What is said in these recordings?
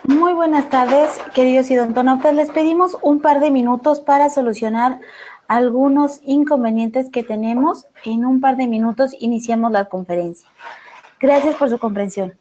Muy buenas tardes, queridos idontonautas. Les pedimos un par de minutos para solucionar algunos inconvenientes que tenemos. En un par de minutos iniciamos la conferencia. Gracias por su comprensión.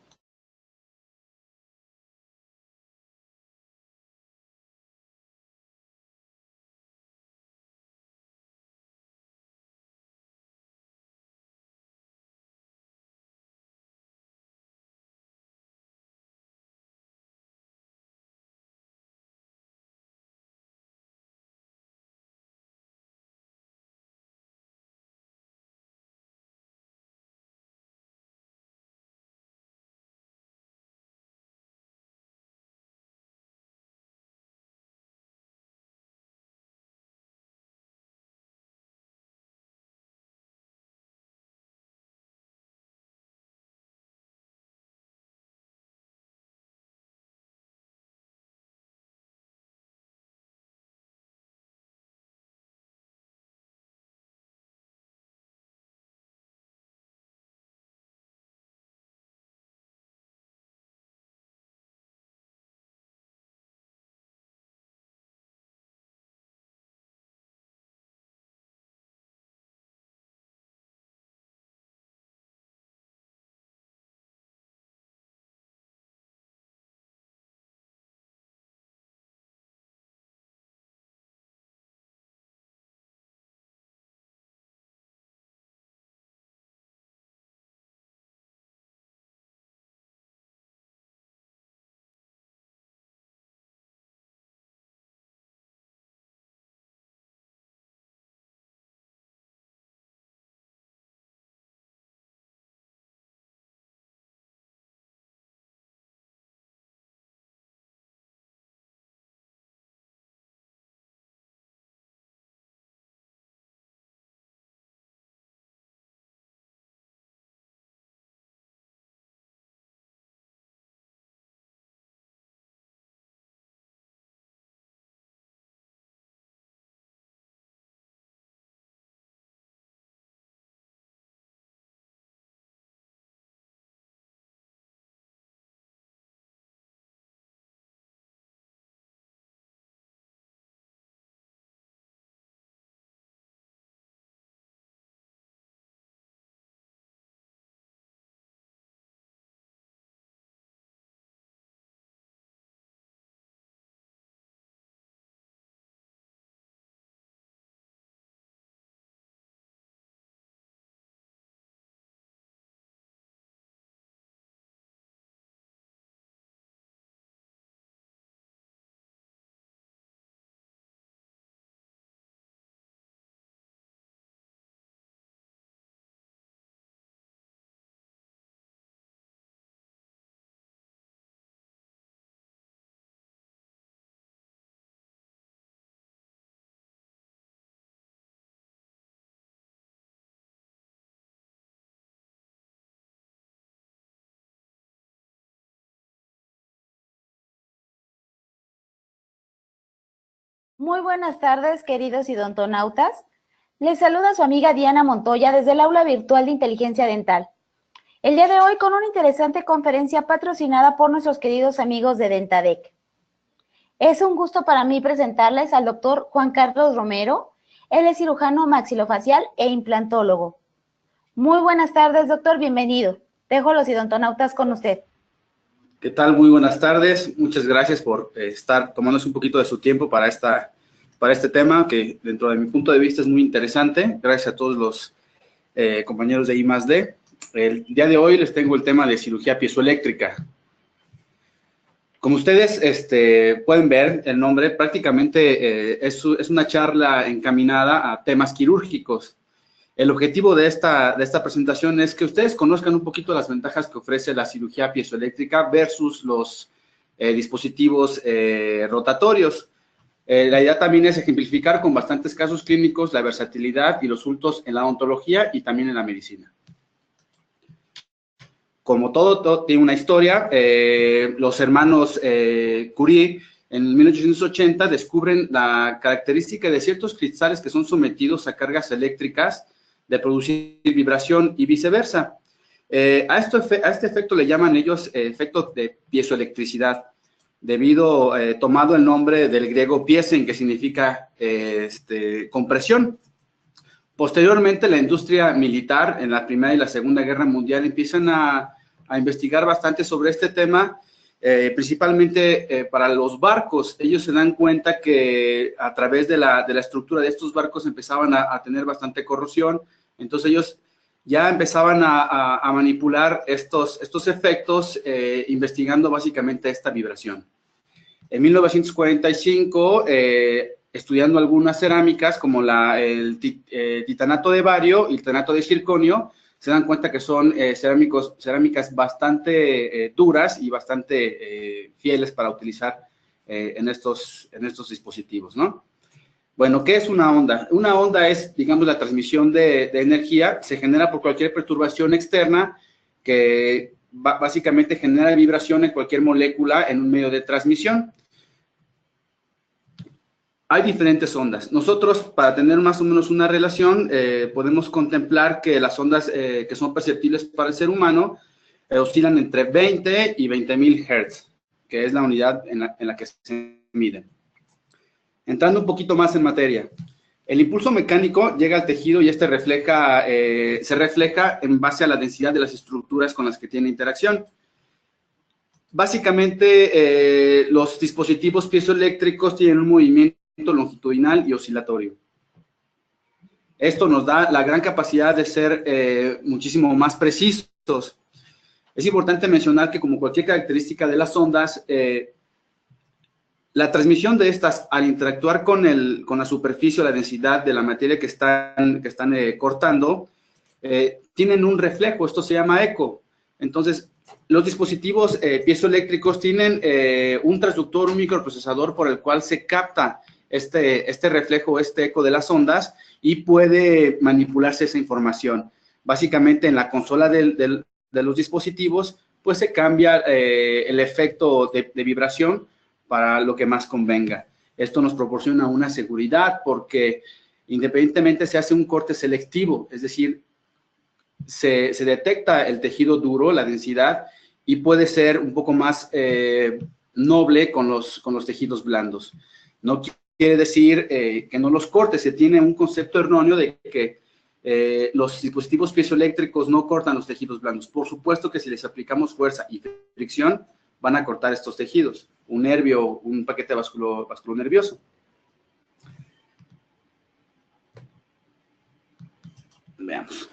Muy buenas tardes, queridos idontonautas. Les saluda su amiga Diana Montoya desde el aula virtual de inteligencia dental. El día de hoy con una interesante conferencia patrocinada por nuestros queridos amigos de Dentadec. Es un gusto para mí presentarles al doctor Juan Carlos Romero. Él es cirujano maxilofacial e implantólogo. Muy buenas tardes, doctor, bienvenido. Dejo a los idontonautas con usted. ¿Qué tal? Muy buenas tardes. Muchas gracias por estar tomándose un poquito de su tiempo para este tema, que dentro de mi punto de vista es muy interesante. Gracias a todos los compañeros de I+D. El día de hoy les tengo el tema de cirugía piezoeléctrica. Como ustedes pueden ver, el nombre prácticamente es una charla encaminada a temas quirúrgicos. El objetivo de esta presentación es que ustedes conozcan un poquito las ventajas que ofrece la cirugía piezoeléctrica versus los dispositivos rotatorios. La idea también es ejemplificar con bastantes casos clínicos la versatilidad y los resultados en la odontología y también en la medicina. Como todo tiene una historia, los hermanos Curie en 1880 descubren la característica de ciertos cristales que son sometidos a cargas eléctricas de producir vibración y viceversa. A este efecto le llaman ellos efecto de piezoelectricidad. tomado el nombre del griego piesen, que significa compresión. Posteriormente, la industria militar en la Primera y la Segunda Guerra Mundial empiezan a investigar bastante sobre este tema, principalmente para los barcos. Ellos se dan cuenta que a través de la estructura de estos barcos empezaban a tener bastante corrosión, entonces ellos ya empezaban a manipular estos efectos, investigando básicamente esta vibración. En 1945, estudiando algunas cerámicas como el titanato de bario y el titanato de circonio, se dan cuenta que son cerámicas bastante duras y bastante fieles para utilizar en estos dispositivos, ¿no? Bueno, ¿qué es una onda? Una onda es, digamos, la transmisión de energía. Se genera por cualquier perturbación externa que básicamente genera vibración en cualquier molécula en un medio de transmisión. Hay diferentes ondas. Nosotros, para tener más o menos una relación, podemos contemplar que las ondas que son perceptibles para el ser humano oscilan entre 20 y 20.000 Hz, que es la unidad en la que se miden. Entrando un poquito más en materia, el impulso mecánico llega al tejido y se refleja en base a la densidad de las estructuras con las que tiene interacción. Básicamente, los dispositivos piezoeléctricos tienen un movimiento longitudinal y oscilatorio. Esto nos da la gran capacidad de ser muchísimo más precisos. Es importante mencionar que, como cualquier característica de las ondas, la transmisión de estas, al interactuar con la superficie o la densidad de la materia que están cortando, tienen un reflejo. Esto se llama eco. Entonces, los dispositivos piezoeléctricos tienen un transductor, un microprocesador por el cual se capta este reflejo, este eco de las ondas, y puede manipularse esa información. Básicamente, en la consola de los dispositivos, pues se cambia el efecto de vibración para lo que más convenga. Esto nos proporciona una seguridad porque independientemente se hace un corte selectivo, es decir, se detecta el tejido duro, la densidad, y puede ser un poco más noble con los tejidos blandos. No quiere decir que no los corte. Se tiene un concepto erróneo de que los dispositivos piezoeléctricos no cortan los tejidos blandos. Por supuesto que si les aplicamos fuerza y fricción, van a cortar estos tejidos, un nervio, un paquete vasculonervioso. Veamos.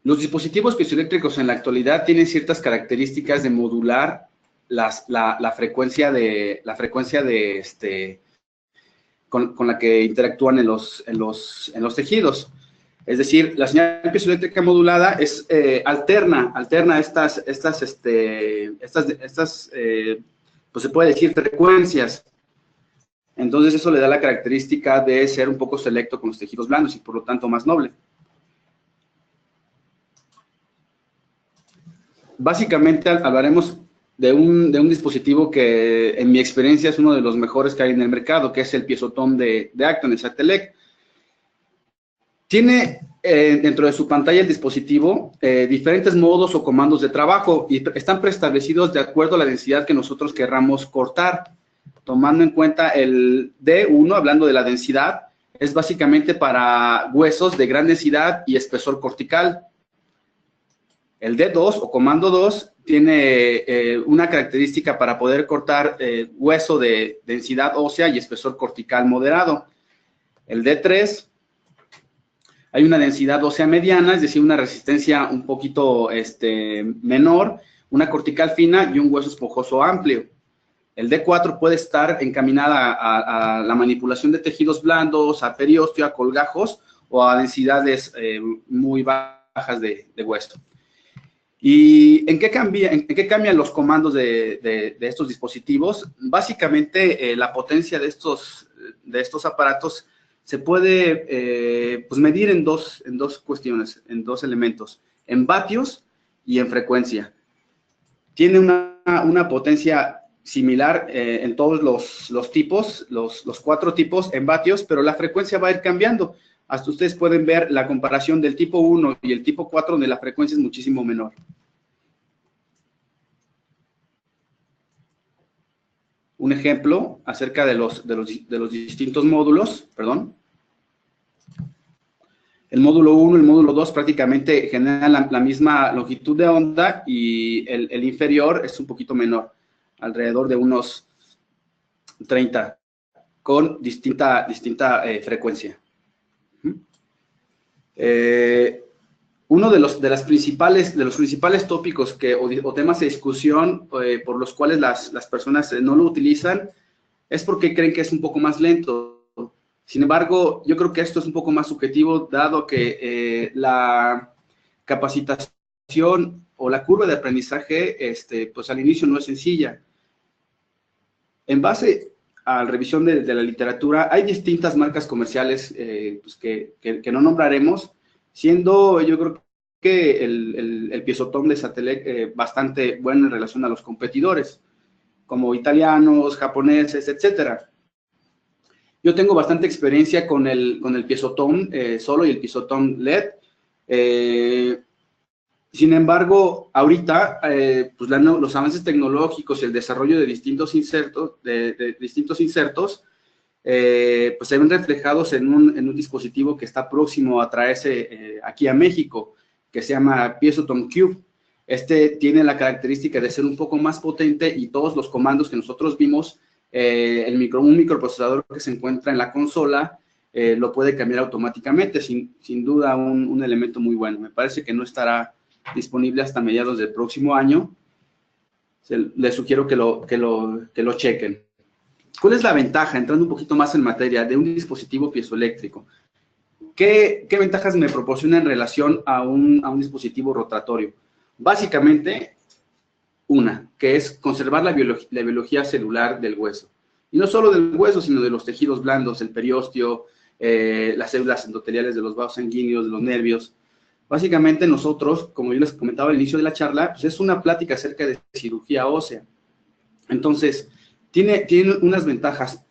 Los dispositivos piezoeléctricos en la actualidad tienen ciertas características de modular la frecuencia con la que interactúan en los tejidos. Es decir, la señal piezoeléctrica modulada es alterna estas pues se puede decir frecuencias. Entonces eso le da la característica de ser un poco selecto con los tejidos blandos y por lo tanto más noble. Básicamente hablaremos de un dispositivo que en mi experiencia es uno de los mejores que hay en el mercado, que es el piezotón de Acton, el Satelec. Tiene dentro de su pantalla el dispositivo diferentes modos o comandos de trabajo y están preestablecidos de acuerdo a la densidad que nosotros querramos cortar. Tomando en cuenta el D1, hablando de la densidad, es básicamente para huesos de gran densidad y espesor cortical. El D2 o comando 2 tiene una característica para poder cortar hueso de densidad ósea y espesor cortical moderado. El D3, hay una densidad ósea mediana, es decir, una resistencia un poquito menor, una cortical fina y un hueso esponjoso amplio. El D4 puede estar encaminada a la manipulación de tejidos blandos, a periósteo, a colgajos o a densidades muy bajas de hueso. ¿Y en qué cambian los comandos de estos dispositivos? Básicamente, la potencia de estos aparatos se puede pues medir en dos cuestiones, en dos elementos, en vatios y en frecuencia. Tiene una potencia similar en todos los tipos, los 4 tipos en vatios, pero la frecuencia va a ir cambiando. Hasta ustedes pueden ver la comparación del tipo 1 y el tipo 4, donde la frecuencia es muchísimo menor. un ejemplo acerca de los distintos módulos, perdón. El módulo 1 y el módulo 2 prácticamente generan la misma longitud de onda y el inferior es un poquito menor, alrededor de unos 30, con distinta frecuencia. Uno de los principales tópicos o temas de discusión por los cuales las personas no lo utilizan es porque creen que es un poco más lento. Sin embargo, yo creo que esto es un poco más subjetivo, dado que la capacitación o la curva de aprendizaje, pues al inicio no es sencilla. En base a la revisión de la literatura, hay distintas marcas comerciales pues que no nombraremos, siendo yo creo que el Piezotón de Satelec bastante bueno en relación a los competidores, como italianos, japoneses, etcétera. Yo tengo bastante experiencia con el Piezotón solo y el Piezotón LED. Sin embargo, ahorita, pues los avances tecnológicos y el desarrollo de distintos insertos, pues se ven reflejados en un dispositivo que está próximo a traerse aquí a México, que se llama Piezotón Cube. Tiene la característica de ser un poco más potente y todos los comandos que nosotros vimos, un microprocesador que se encuentra en la consola, lo puede cambiar automáticamente, sin duda un elemento muy bueno. Me parece que no estará disponible hasta mediados del próximo año. Les sugiero que lo chequen. ¿Cuál es la ventaja, entrando un poquito más en materia, de un dispositivo piezoeléctrico? ¿Qué ventajas me proporciona en relación a un dispositivo rotatorio? Básicamente, que es conservar la biología celular del hueso. Y no solo del hueso, sino de los tejidos blandos, el periósteo, las células endoteliales de los vasos sanguíneos, de los nervios. Básicamente nosotros, como yo les comentaba al inicio de la charla, pues es una plática acerca de cirugía ósea. Entonces, tiene unas ventajas.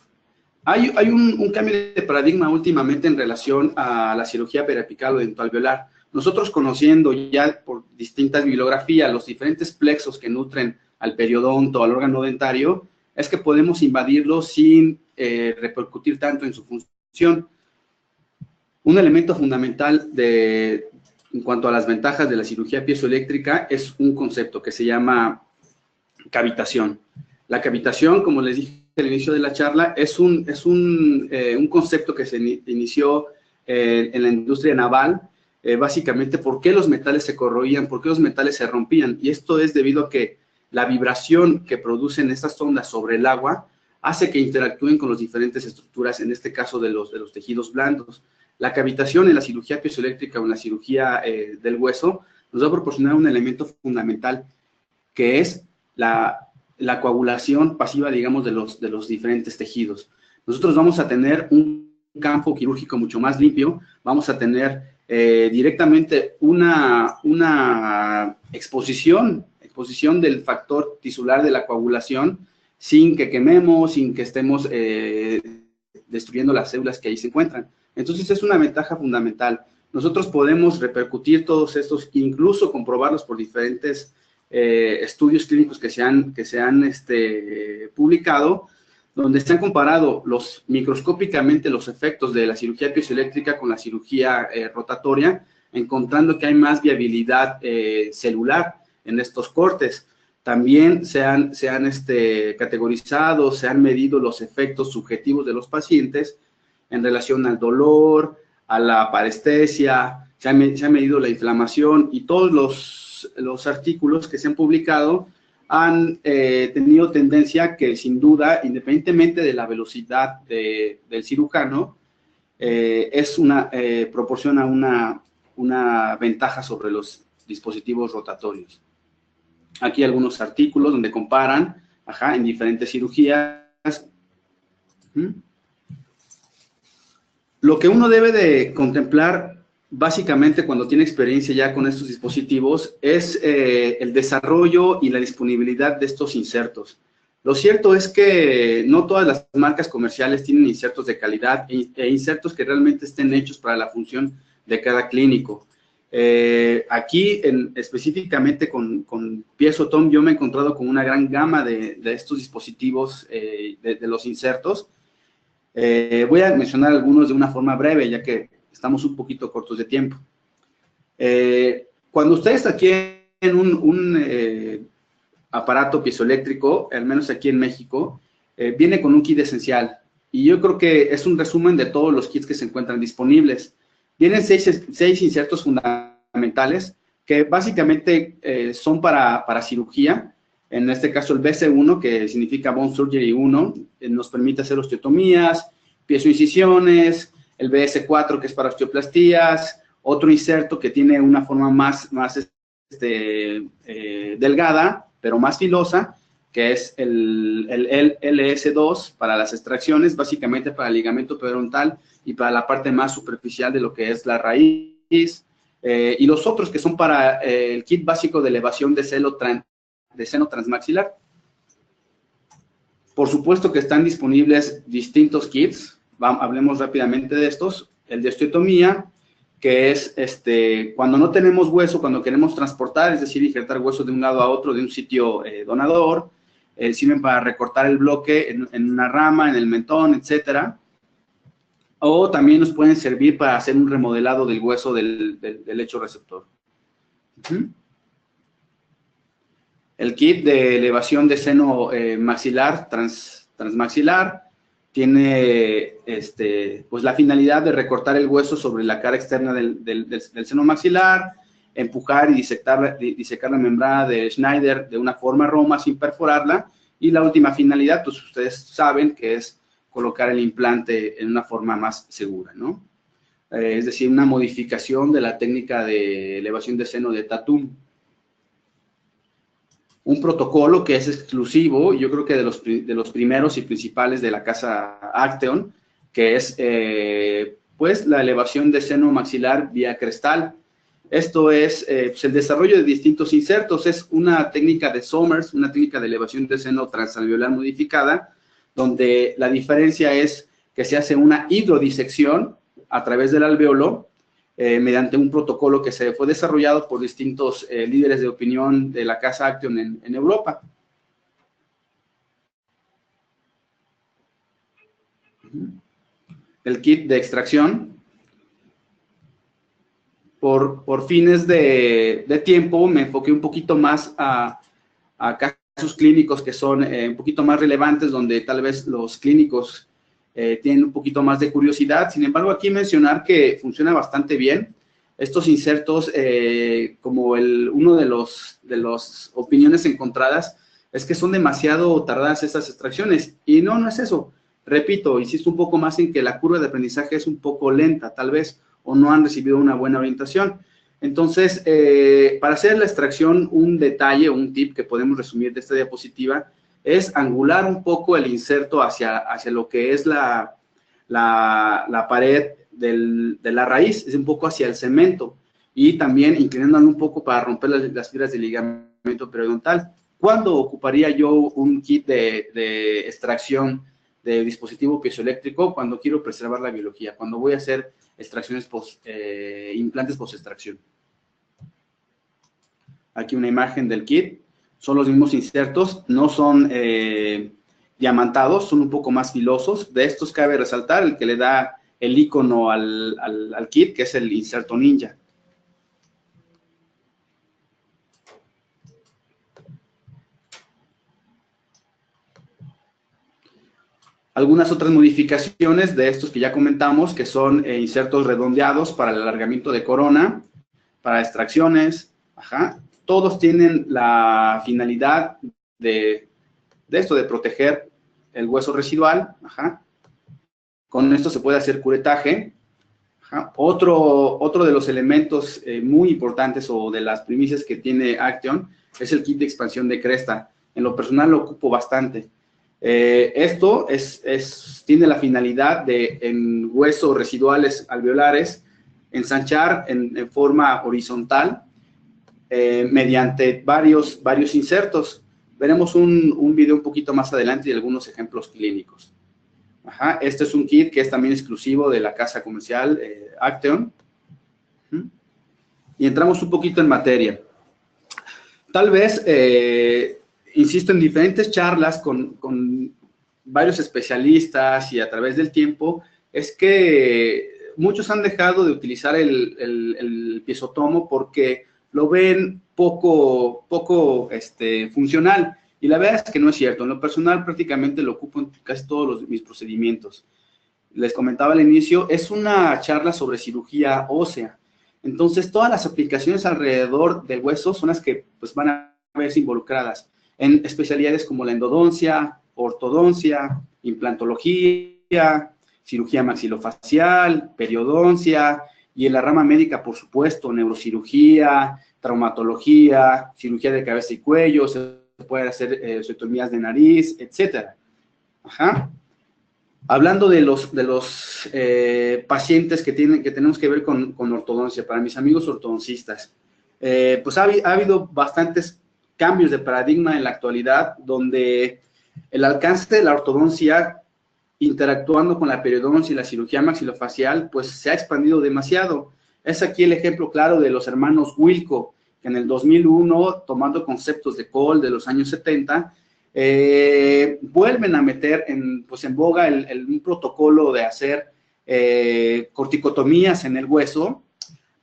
Hay un cambio de paradigma últimamente en relación a la cirugía periapical o dentalveolar. Nosotros, conociendo ya por distintas bibliografías los diferentes plexos que nutren al periodonto, al órgano dentario, es que podemos invadirlo sin repercutir tanto en su función. Un elemento fundamental en cuanto a las ventajas de la cirugía piezoeléctrica es un concepto que se llama cavitación. La cavitación, como les dije al inicio de la charla, es un concepto que se inició en la industria naval, básicamente por qué los metales se corroían, por qué los metales se rompían, y esto es debido a que la vibración que producen estas ondas sobre el agua hace que interactúen con las diferentes estructuras, en este caso de los tejidos blandos. La cavitación en la cirugía piezoeléctrica o en la cirugía del hueso nos va a proporcionar un elemento fundamental, que es la coagulación pasiva, digamos, de los diferentes tejidos. Nosotros vamos a tener un campo quirúrgico mucho más limpio, vamos a tener directamente una exposición del factor tisular de la coagulación, sin que quememos, sin que estemos destruyendo las células que ahí se encuentran. Entonces es una ventaja fundamental. Nosotros podemos repercutir todos estos, incluso comprobarlos por diferentes estudios clínicos que se han publicado, donde se han comparado microscópicamente los efectos de la cirugía piezoeléctrica con la cirugía rotatoria, encontrando que hay más viabilidad celular en estos cortes. También se han categorizado, se han medido los efectos subjetivos de los pacientes en relación al dolor, a la parestesia, se ha medido la inflamación, y todos los artículos que se han publicado han tenido tendencia que, sin duda, independientemente de la velocidad del cirujano, proporciona una ventaja sobre los dispositivos rotatorios. Aquí algunos artículos donde comparan en diferentes cirugías. Lo que uno debe de contemplar básicamente cuando tiene experiencia ya con estos dispositivos es el desarrollo y la disponibilidad de estos insertos. Lo cierto es que no todas las marcas comerciales tienen insertos de calidad e insertos que realmente estén hechos para la función de cada clínico. Aquí, específicamente con Piezotom, yo me he encontrado con una gran gama de estos dispositivos, de los insertos. Voy a mencionar algunos de una forma breve, ya que estamos un poquito cortos de tiempo. Cuando ustedes adquieren un aparato piezoeléctrico, al menos aquí en México, viene con un kit esencial. Y yo creo que es un resumen de todos los kits que se encuentran disponibles. Vienen seis insertos fundamentales que básicamente son para cirugía. En este caso el BC1, que significa Bone Surgery 1, nos permite hacer osteotomías, piezoincisiones. El BS4, que es para osteoplastías. Otro inserto que tiene una forma más delgada, pero más filosa, que es el LS2 para las extracciones, básicamente para el ligamento periodontal y para la parte más superficial de lo que es la raíz. Y los otros que son para el kit básico de elevación de seno transmaxilar. Por supuesto que están disponibles distintos kits. Hablemos rápidamente de estos. El de osteotomía, que es cuando no tenemos hueso, cuando queremos transportar, es decir, injertar hueso de un lado a otro de un sitio donador. Sirven para recortar el bloque en una rama, en el mentón, etcétera. O también nos pueden servir para hacer un remodelado del hueso del lecho receptor. El kit de elevación de seno maxilar, transmaxilar, tiene pues la finalidad de recortar el hueso sobre la cara externa del seno maxilar, empujar y disecar la membrana de Schneider de una forma Roma sin perforarla, y la última finalidad, pues ustedes saben que es colocar el implante en una forma más segura, ¿no? Es decir, una modificación de la técnica de elevación de seno de Tatum. Un protocolo que es exclusivo, yo creo que de los primeros y principales de la casa Acteon, que es pues la elevación de seno maxilar vía crestal. Esto es pues el desarrollo de distintos insertos. Es una técnica de Somers, una técnica de elevación de seno transalveolar modificada, donde la diferencia es que se hace una hidrodisección a través del alveolo, mediante un protocolo que se fue desarrollado por distintos líderes de opinión de la casa Acteon en Europa. El kit de extracción. Por fines de tiempo me enfoqué un poquito más a casos clínicos que son un poquito más relevantes, donde tal vez los clínicos tienen un poquito más de curiosidad. Sin embargo, aquí mencionar que funciona bastante bien. Estos insertos, como uno de los opiniones encontradas, es que son demasiado tardadas estas extracciones. Y no es eso. Repito, insisto un poco más en que la curva de aprendizaje es un poco lenta, tal vez, o no han recibido una buena orientación. Entonces, para hacer la extracción, un detalle, un tip que podemos resumir de esta diapositiva, es angular un poco el inserto hacia lo que es la pared de la raíz, es un poco hacia el cemento, y también inclinándolo un poco para romper las fibras del ligamento periodontal. ¿Cuándo ocuparía yo un kit de extracción de dispositivo piezoeléctrico? Cuando quiero preservar la biología, cuando voy a hacer extracciones implantes post-extracción. Aquí una imagen del kit. Son los mismos insertos, no son diamantados, son un poco más filosos. De estos cabe resaltar el que le da el icono al kit, que es el inserto ninja. Algunas otras modificaciones de estos que ya comentamos, que son insertos redondeados para el alargamiento de corona, para extracciones, todos tienen la finalidad de esto, de proteger el hueso residual. Con esto se puede hacer curetaje. Otro de los elementos muy importantes, o de las primicias que tiene Acteon, es el kit de expansión de cresta. En lo personal lo ocupo bastante. Esto tiene la finalidad de, en huesos residuales alveolares, ensanchar en forma horizontal mediante varios insertos. Veremos un video un poquito más adelante y algunos ejemplos clínicos. Este es un kit que es también exclusivo de la casa comercial Acteon. y entramos un poquito en materia. Tal vez, insisto, en diferentes charlas con varios especialistas y a través del tiempo, es que muchos han dejado de utilizar el piezotomo porque lo ven poco funcional. Y la verdad es que no es cierto. En lo personal prácticamente lo ocupo en casi todos mis procedimientos. Les comentaba al inicio, es una charla sobre cirugía ósea. Entonces, todas las aplicaciones alrededor del hueso son las que pues, van a verse involucradas en especialidades como la endodoncia, ortodoncia, implantología, cirugía maxilofacial, periodoncia, y en la rama médica, por supuesto, neurocirugía, traumatología, cirugía de cabeza y cuello, se pueden hacer osteotomías de nariz, etcétera. Ajá. Hablando de los pacientes que tenemos que ver con ortodoncia, para mis amigos ortodoncistas, pues ha habido bastantes cambios de paradigma en la actualidad, donde el alcance de la ortodoncia, interactuando con la periodoncia y la cirugía maxilofacial, pues se ha expandido demasiado. Es aquí el ejemplo claro de los hermanos Wilco, que en el 2001, tomando conceptos de Cole de los años 70, vuelven a meter en boga un protocolo de hacer corticotomías en el hueso,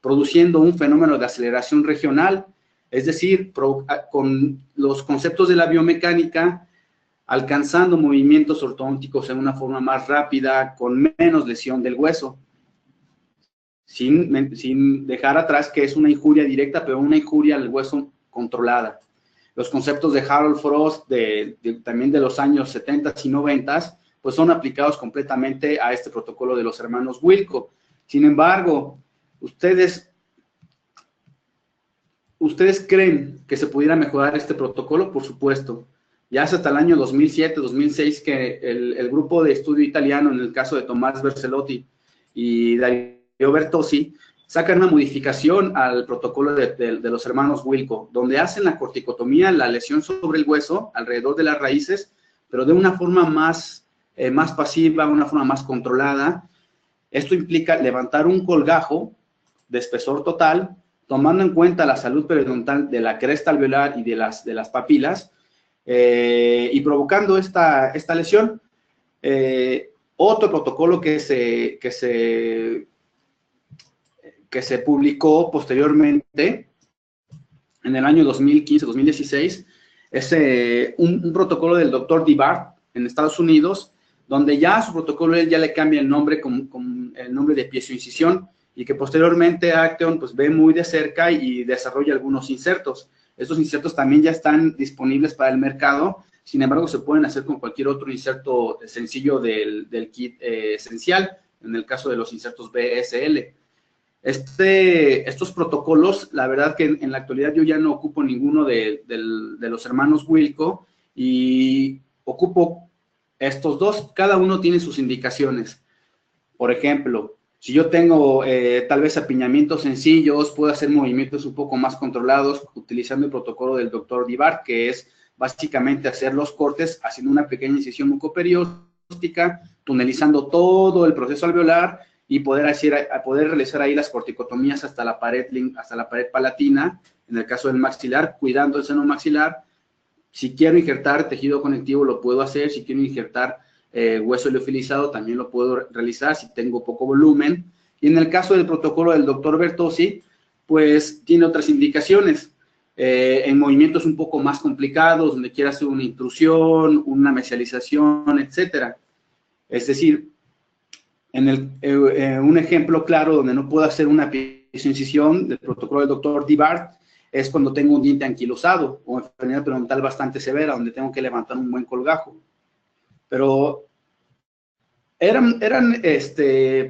produciendo un fenómeno de aceleración regional, es decir, con los conceptos de la biomecánica, alcanzando movimientos ortodónticos en una forma más rápida, con menos lesión del hueso, sin dejar atrás que es una injuria directa, pero una injuria al hueso controlada. Los conceptos de Harold Frost, también de los años 70 y 90, pues son aplicados completamente a este protocolo de los hermanos Wilco. Sin embargo, ¿ustedes creen que se pudiera mejorar este protocolo? Por supuesto. Ya hasta el año 2007, 2006, que el grupo de estudio italiano, en el caso de Tomás Bercelotti y Dario Bertozzi, sacan una modificación al protocolo de los hermanos Wilco, donde hacen la corticotomía, la lesión sobre el hueso, alrededor de las raíces, pero de una forma más pasiva, una forma más controlada. Esto implica levantar un colgajo de espesor total, tomando en cuenta la salud periodontal de la cresta alveolar y de las papilas, y provocando esta lesión. Otro protocolo que se publicó posteriormente en el año 2015-2016 es un protocolo del doctor Dibart en Estados Unidos, donde ya a su protocolo él ya le cambia el nombre con el nombre de piezoincisión, y que posteriormente Acteon pues ve muy de cerca y desarrolla algunos insertos. Estos insertos también ya están disponibles para el mercado, sin embargo se pueden hacer con cualquier otro inserto sencillo del kit esencial, en el caso de los insertos BSL. Estos protocolos, la verdad que en la actualidad yo ya no ocupo ninguno de los hermanos Wilco, y ocupo estos dos. Cada uno tiene sus indicaciones. Por ejemplo, si yo tengo tal vez apiñamientos sencillos, puedo hacer movimientos un poco más controlados utilizando el protocolo del doctor Dibart, que es básicamente hacer los cortes haciendo una pequeña incisión mucoperióstica, tunelizando todo el proceso alveolar y poder realizar ahí las corticotomías hasta la pared palatina, en el caso del maxilar, cuidando el seno maxilar. Si quiero injertar tejido conectivo, lo puedo hacer. Si quiero injertar hueso liofilizado, también lo puedo realizar si tengo poco volumen. Y en el caso del protocolo del doctor Bertozzi, pues tiene otras indicaciones. En movimientos un poco más complicados, donde quiera hacer una intrusión, una mesialización, etcétera. Es decir, un ejemplo claro donde no puedo hacer una piezoincisión del protocolo del doctor Dibart es cuando tengo un diente anquilosado o enfermedad periodontal bastante severa, donde tengo que levantar un buen colgajo. Pero eran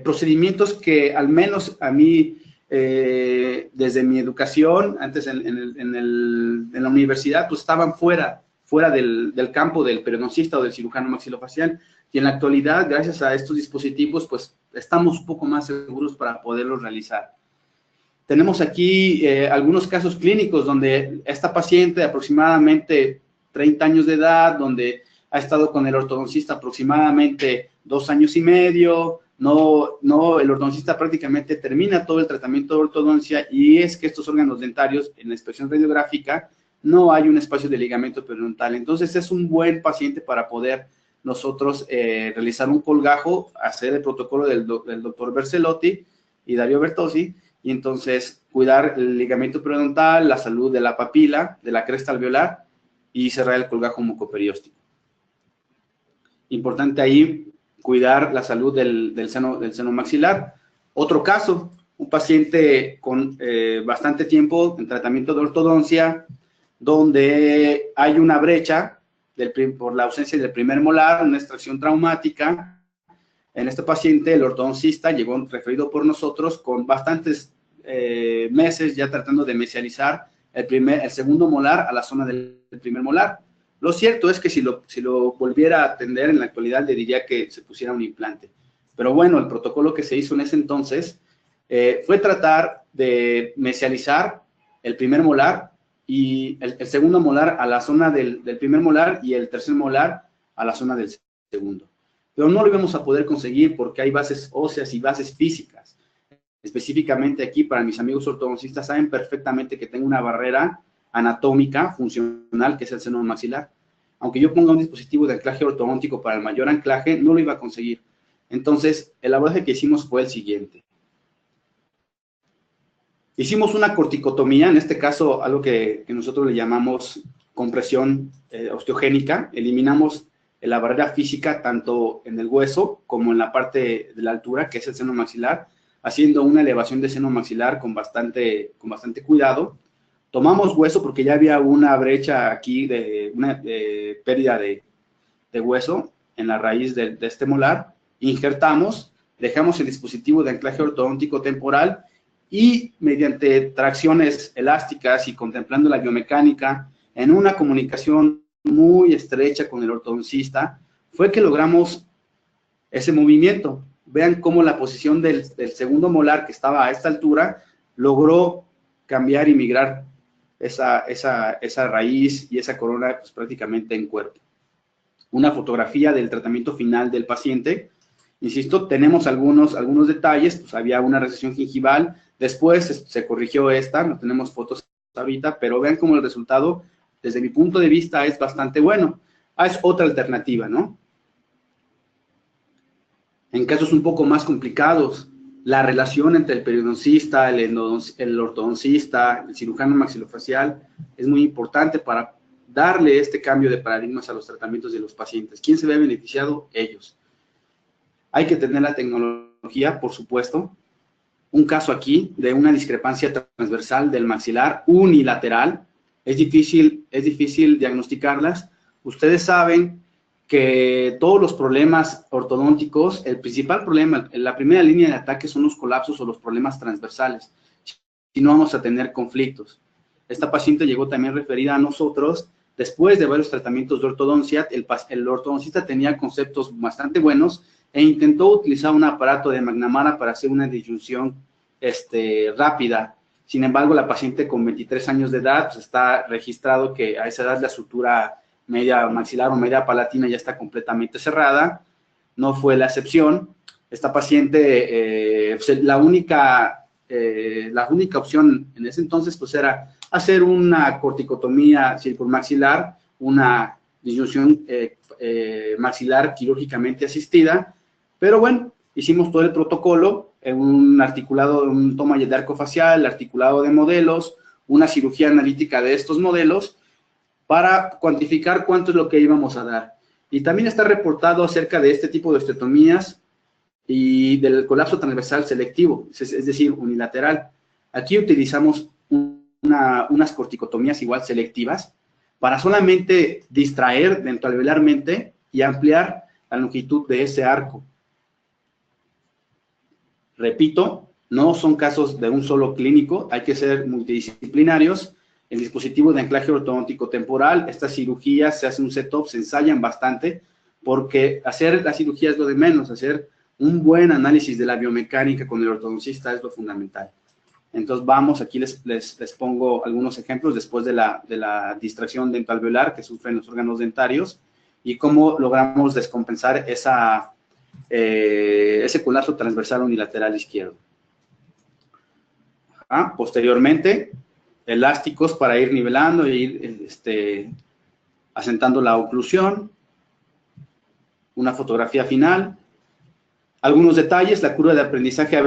procedimientos que al menos a mí, desde mi educación, antes en la universidad, pues estaban fuera del campo del periodoncista o del cirujano maxilofacial. Y en la actualidad, gracias a estos dispositivos, pues estamos un poco más seguros para poderlos realizar. Tenemos aquí algunos casos clínicos donde esta paciente de aproximadamente 30 años de edad, donde ha estado con el ortodoncista aproximadamente 2 años y medio, el ortodoncista prácticamente termina todo el tratamiento de ortodoncia y es que estos órganos dentarios en la inspección radiográfica no hay un espacio de ligamento periodontal. Entonces es un buen paciente para poder nosotros realizar un colgajo, hacer el protocolo del doctor Bercelotti y Dario Bertozzi, y entonces cuidar el ligamento periodontal, la salud de la papila, de la cresta alveolar y cerrar el colgajo mucoperióstico. Importante ahí cuidar la salud del seno maxilar. Otro caso, un paciente con bastante tiempo en tratamiento de ortodoncia, donde hay una brecha por la ausencia del primer molar, una extracción traumática. En este paciente, el ortodoncista llegó referido por nosotros con bastantes meses ya tratando de mesializar el segundo molar a la zona del primer molar. Lo cierto es que si lo volviera a atender en la actualidad, le diría que se pusiera un implante. Pero bueno, el protocolo que se hizo en ese entonces fue tratar de mesializar el primer molar y el segundo molar a la zona del primer molar y el tercer molar a la zona del segundo. Pero no lo íbamos a poder conseguir porque hay bases óseas y bases físicas. Específicamente aquí, para mis amigos ortodoncistas, saben perfectamente que tengo una barrera anatómica, funcional, que es el seno maxilar. Aunque yo ponga un dispositivo de anclaje ortodóntico para el mayor anclaje, no lo iba a conseguir. Entonces, el abordaje que hicimos fue el siguiente. Hicimos una corticotomía, en este caso, algo que nosotros le llamamos compresión osteogénica. Eliminamos la barrera física tanto en el hueso como en la parte de la altura, que es el seno maxilar, haciendo una elevación de seno maxilar con bastante cuidado. Tomamos hueso porque ya había una brecha aquí de una pérdida de hueso en la raíz de este molar. Injertamos, dejamos el dispositivo de anclaje ortodóntico temporal y mediante tracciones elásticas y contemplando la biomecánica en una comunicación muy estrecha con el ortodoncista, fue que logramos ese movimiento. Vean cómo la posición del segundo molar que estaba a esta altura logró cambiar y migrar esa raíz y esa corona pues, prácticamente en cuerpo. Una fotografía del tratamiento final del paciente. Insisto, tenemos algunos detalles, pues había una recesión gingival, después se corrigió esta, no tenemos fotos ahorita, pero vean cómo el resultado, desde mi punto de vista, es bastante bueno. Es otra alternativa, ¿no? En casos un poco más complicados, la relación entre el periodoncista, el ortodoncista, el cirujano maxilofacial, es muy importante para darle este cambio de paradigmas a los tratamientos de los pacientes. ¿Quién se ve beneficiado? Ellos. Hay que tener la tecnología, por supuesto. Un caso aquí de una discrepancia transversal del maxilar unilateral. Es difícil diagnosticarlas. Ustedes saben que todos los problemas ortodónticos, el principal problema, la primera línea de ataque son los colapsos o los problemas transversales. Si no, vamos a tener conflictos. Esta paciente llegó también referida a nosotros. Después de varios tratamientos de ortodoncia, el ortodoncista tenía conceptos bastante buenos e intentó utilizar un aparato de McNamara para hacer una disyunción rápida. Sin embargo, la paciente con 23 años de edad, pues, está registrado que a esa edad la sutura media maxilar o media palatina ya está completamente cerrada. No fue la excepción. Esta paciente, pues, la única opción en ese entonces pues era hacer una corticotomía circunmaxilar, una disyunción maxilar quirúrgicamente asistida, pero bueno, hicimos todo el protocolo, un articulado, un toma de arco facial, articulado de modelos, una cirugía analítica de estos modelos para cuantificar cuánto es lo que íbamos a dar. Y también está reportado acerca de este tipo de osteotomías y del colapso transversal selectivo, es decir, unilateral. Aquí utilizamos unas corticotomías igual selectivas para solamente distraer dentoalveolarmente y ampliar la longitud de ese arco. Repito, no son casos de un solo clínico, hay que ser multidisciplinarios. El dispositivo de anclaje ortodóntico temporal, estas cirugías se hace un setup, se ensayan bastante, porque hacer la cirugía es lo de menos, hacer un buen análisis de la biomecánica con el ortodoncista es lo fundamental. Entonces vamos, aquí les pongo algunos ejemplos después de la distracción dentoalveolar que sufren los órganos dentarios y cómo logramos descompensar ese ese colapso transversal unilateral izquierdo. Posteriormente, elásticos para ir nivelando e ir asentando la oclusión. Una fotografía final. Algunos detalles, la curva de aprendizaje a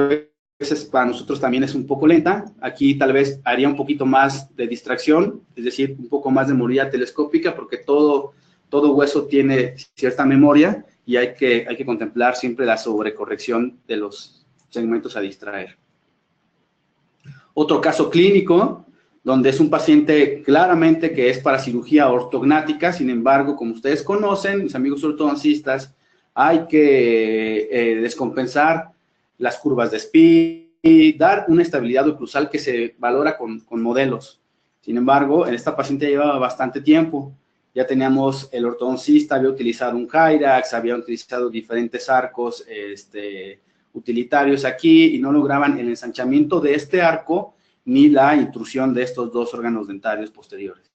veces para nosotros también es un poco lenta. Aquí tal vez haría un poquito más de distracción, es decir, un poco más de memoria telescópica, porque todo hueso tiene cierta memoria y hay que contemplar siempre la sobrecorrección de los segmentos a distraer. Otro caso clínico, donde es un paciente claramente que es para cirugía ortognática, sin embargo, como ustedes conocen, mis amigos ortodoncistas, hay que descompensar las curvas de Speed, dar una estabilidad oclusal que se valora con modelos. Sin embargo, en esta paciente llevaba bastante tiempo. Ya teníamos, el ortodoncista había utilizado un Hyrax, había utilizado diferentes arcos utilitarios aquí y no lograban el ensanchamiento de este arco ni la intrusión de estos dos órganos dentarios posteriores.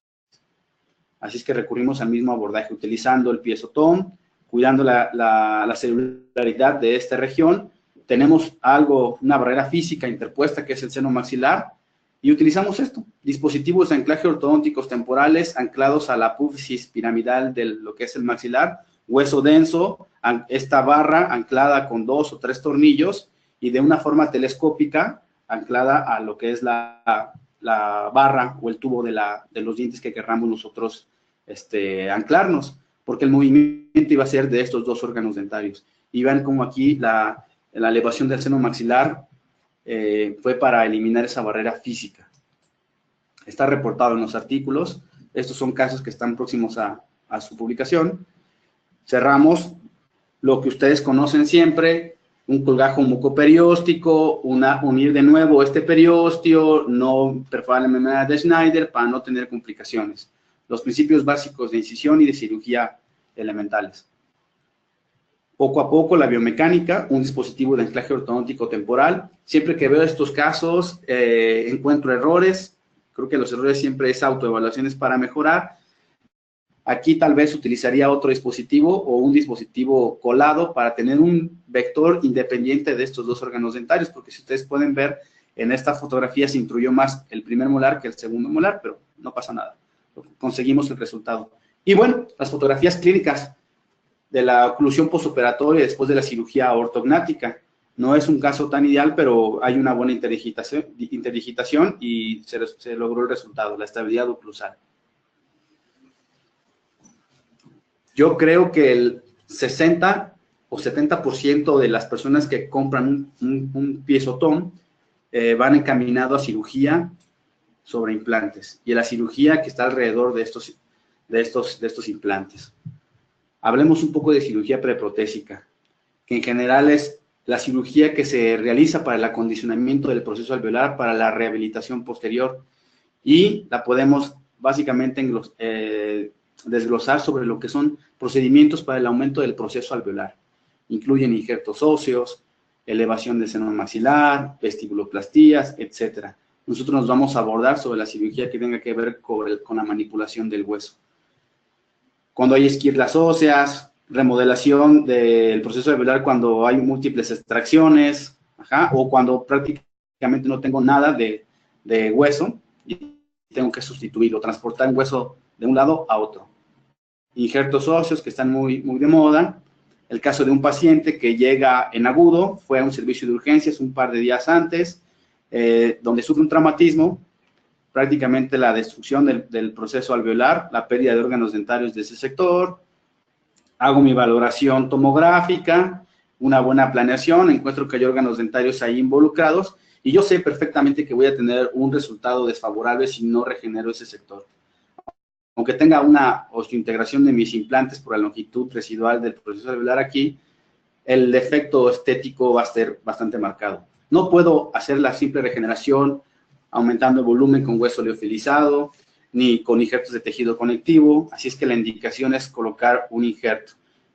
Así es que recurrimos al mismo abordaje, utilizando el piezotón, cuidando la celularidad de esta región. Tenemos una barrera física interpuesta que es el seno maxilar y utilizamos esto, dispositivos de anclaje ortodónticos temporales anclados a la apófisis piramidal de lo que es el maxilar, hueso denso, esta barra anclada con 2 o 3 tornillos y de una forma telescópica anclada a lo que es la barra o el tubo de los dientes que querramos nosotros anclarnos, porque el movimiento iba a ser de estos dos órganos dentarios. Y vean como aquí la elevación del seno maxilar fue para eliminar esa barrera física. Está reportado en los artículos. Estos son casos que están próximos a su publicación. Cerramos lo que ustedes conocen siempre, un colgajo mucoperióstico, unir de nuevo este periósteo, no perforar la membrana de Schneider para no tener complicaciones. Los principios básicos de incisión y de cirugía elementales. Poco a poco la biomecánica, un dispositivo de anclaje ortodóntico temporal. Siempre que veo estos casos, encuentro errores. Creo que los errores siempre es autoevaluaciones para mejorar. Aquí tal vez utilizaría otro dispositivo o un dispositivo colado para tener un vector independiente de estos dos órganos dentarios, porque si ustedes pueden ver, en esta fotografía se intruyó más el primer molar que el segundo molar, pero no pasa nada. Conseguimos el resultado. Y bueno, las fotografías clínicas de la oclusión postoperatoria después de la cirugía ortognática. No es un caso tan ideal, pero hay una buena interdigitación y se logró el resultado, la estabilidad oclusal. Yo creo que el 60 o 70% de las personas que compran un piezotón van encaminados a cirugía sobre implantes y a la cirugía que está alrededor de estos implantes. Hablemos un poco de cirugía preprotésica, que en general es la cirugía que se realiza para el acondicionamiento del proceso alveolar para la rehabilitación posterior y la podemos básicamente desglosar sobre lo que son procedimientos para el aumento del proceso alveolar. Incluyen injertos óseos, elevación del seno maxilar, vestibuloplastías, etc. Nosotros nos vamos a abordar sobre la cirugía que tenga que ver con la manipulación del hueso. Cuando hay esquirlas óseas, remodelación del proceso alveolar cuando hay múltiples extracciones, o cuando prácticamente no tengo nada de hueso y tengo que sustituirlo, transportar un hueso de un lado a otro. Injertos óseos que están muy de moda. El caso de un paciente que llega en agudo, fue a un servicio de urgencias un par de días antes, donde sufre un traumatismo, prácticamente la destrucción del proceso alveolar, la pérdida de órganos dentarios de ese sector. Hago mi valoración tomográfica, una buena planeación, encuentro que hay órganos dentarios ahí involucrados y yo sé perfectamente que voy a tener un resultado desfavorable si no regenero ese sector. Aunque tenga una osteointegración de mis implantes por la longitud residual del proceso alveolar aquí, el efecto estético va a ser bastante marcado. No puedo hacer la simple regeneración aumentando el volumen con hueso liofilizado, ni con injertos de tejido conectivo, así es que la indicación es colocar un injerto.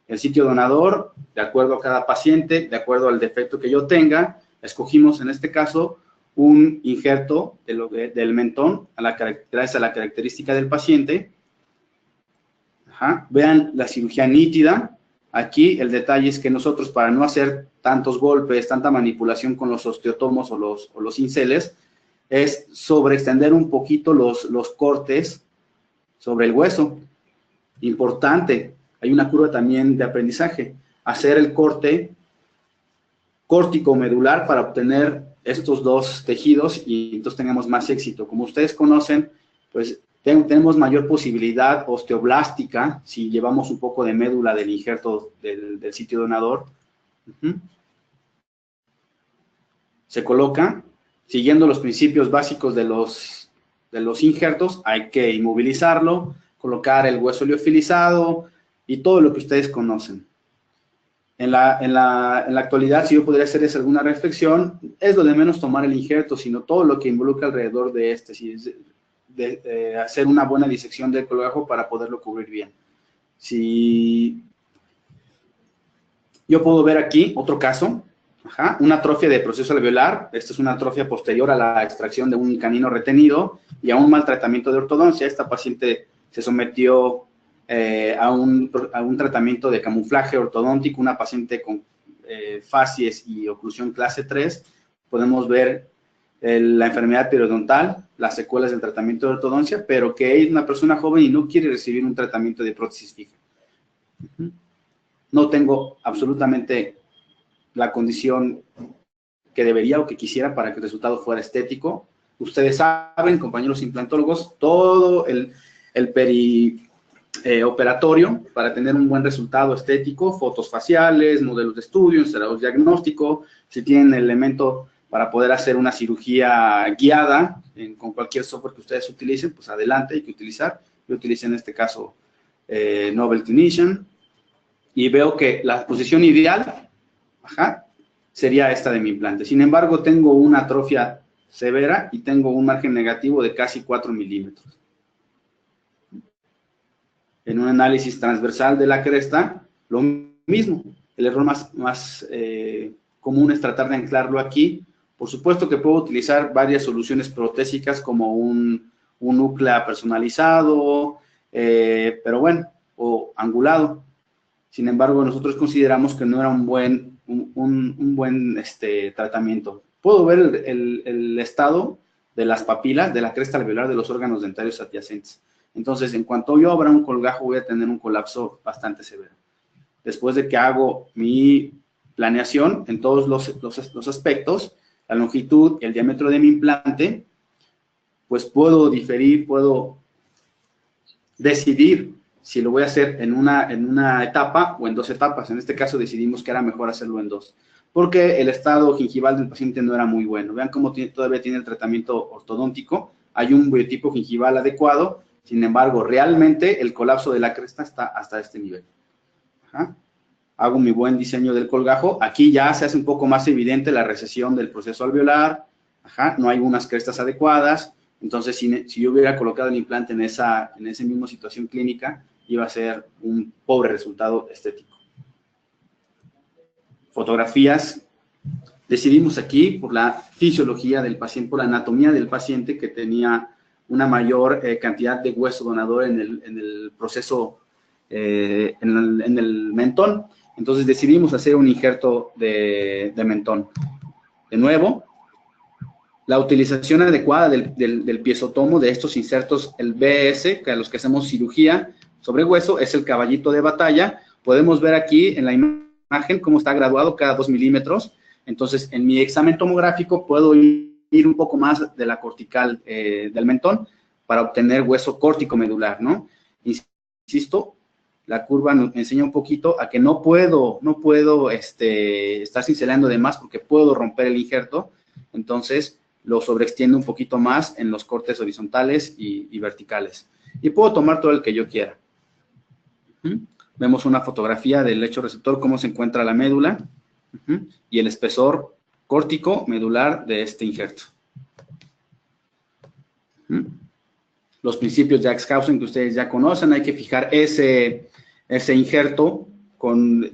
El sitio donador, de acuerdo a cada paciente, de acuerdo al defecto que yo tenga, escogimos en este caso un injerto del mentón, gracias a la característica del paciente. Vean la cirugía nítida, Aquí el detalle es que nosotros, para no hacer tantos golpes, tanta manipulación con los osteotomos o los cinceles, es sobreextender un poquito los cortes sobre el hueso. Importante, hay una curva también de aprendizaje, hacer el corte córtico-medular para obtener estos dos tejidos y entonces tengamos más éxito. Como ustedes conocen, pues tenemos mayor posibilidad osteoblástica si llevamos un poco de médula del injerto del sitio donador. Se coloca, siguiendo los principios básicos de los injertos, hay que inmovilizarlo, colocar el hueso liofilizado y todo lo que ustedes conocen. En la actualidad, si yo podría hacerles alguna reflexión, es lo de menos tomar el injerto, sino todo lo que involucra alrededor de este, de hacer una buena disección del colgajo para poderlo cubrir bien. Si yo puedo ver aquí otro caso, una atrofia de proceso alveolar. Esta es una atrofia posterior a la extracción de un canino retenido y a un maltratamiento de ortodoncia. Esta paciente se sometió a un tratamiento de camuflaje ortodóntico, una paciente con facies y oclusión clase 3. Podemos ver la enfermedad periodontal, las secuelas del tratamiento de ortodoncia, pero que es una persona joven y no quiere recibir un tratamiento de prótesis fija. No tengo absolutamente la condición que debería o que quisiera para que el resultado fuera estético. Ustedes saben, compañeros implantólogos, todo el perioperatorio para tener un buen resultado estético, fotos faciales, modelos de estudio, ensayos diagnóstico, si tienen el elemento para poder hacer una cirugía guiada con cualquier software que ustedes utilicen, pues adelante, hay que utilizar. Yo utilicé en este caso Novel Clinician y veo que la posición ideal sería esta de mi implante. Sin embargo, tengo una atrofia severa y tengo un margen negativo de casi 4 milímetros. En un análisis transversal de la cresta, lo mismo. El error más común es tratar de anclarlo aquí. Por supuesto que puedo utilizar varias soluciones protésicas como un núcleo personalizado, pero bueno, o angulado. Sin embargo, nosotros consideramos que no era un buen tratamiento. Puedo ver el estado de las papilas de la cresta alveolar de los órganos dentarios adyacentes. Entonces, en cuanto yo abra un colgajo, voy a tener un colapso bastante severo. Después de que hago mi planeación en todos los aspectos, la longitud, el diámetro de mi implante, pues puedo diferir, puedo decidir si lo voy a hacer en una etapa o en 2 etapas. En este caso decidimos que era mejor hacerlo en 2, porque el estado gingival del paciente no era muy bueno. Vean cómo todavía tiene el tratamiento ortodóntico, hay un biotipo gingival adecuado, sin embargo, realmente el colapso de la cresta está hasta este nivel. Hago mi buen diseño del colgajo, aquí ya se hace un poco más evidente la recesión del proceso alveolar, no hay unas crestas adecuadas. Entonces, si yo hubiera colocado el implante en esa misma situación clínica, iba a ser un pobre resultado estético. Fotografías. Decidimos aquí, por la fisiología del paciente, por la anatomía del paciente, que tenía una mayor cantidad de hueso donador en el proceso, en el mentón. Entonces, decidimos hacer un injerto de mentón. De nuevo, la utilización adecuada del piezotomo de estos insertos, el BS, que a los que hacemos cirugía sobre hueso, es el caballito de batalla. Podemos ver aquí en la imagen cómo está graduado cada 2 milímetros. Entonces, en mi examen tomográfico puedo ir un poco más de la cortical del mentón para obtener hueso córtico medular, ¿no? Insisto, la curva nos enseña un poquito a que no puedo estar cincelando de más porque puedo romper el injerto. Entonces, lo sobreextiendo un poquito más en los cortes horizontales y verticales. Y puedo tomar todo el que yo quiera. Vemos una fotografía del lecho receptor, cómo se encuentra la médula y el espesor córtico medular de este injerto. Los principios de Axhausen que ustedes ya conocen, hay que fijar ese injerto con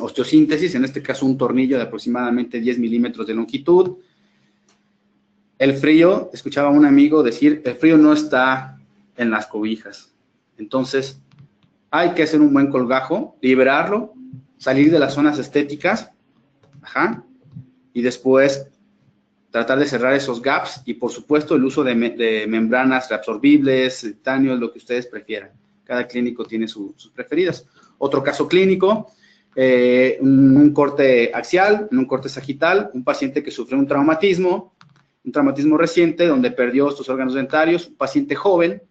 osteosíntesis, en este caso un tornillo de aproximadamente 10 milímetros de longitud. El frío, escuchaba a un amigo decir, el frío no está en las cobijas. Entonces, hay que hacer un buen colgajo, liberarlo, salir de las zonas estéticas, y después tratar de cerrar esos gaps y, por supuesto, el uso de membranas reabsorbibles, titanio, lo que ustedes prefieran. Cada clínico tiene sus preferidas. Otro caso clínico, un corte axial, un corte sagital, un paciente que sufrió un traumatismo reciente donde perdió estos órganos dentarios, un paciente joven,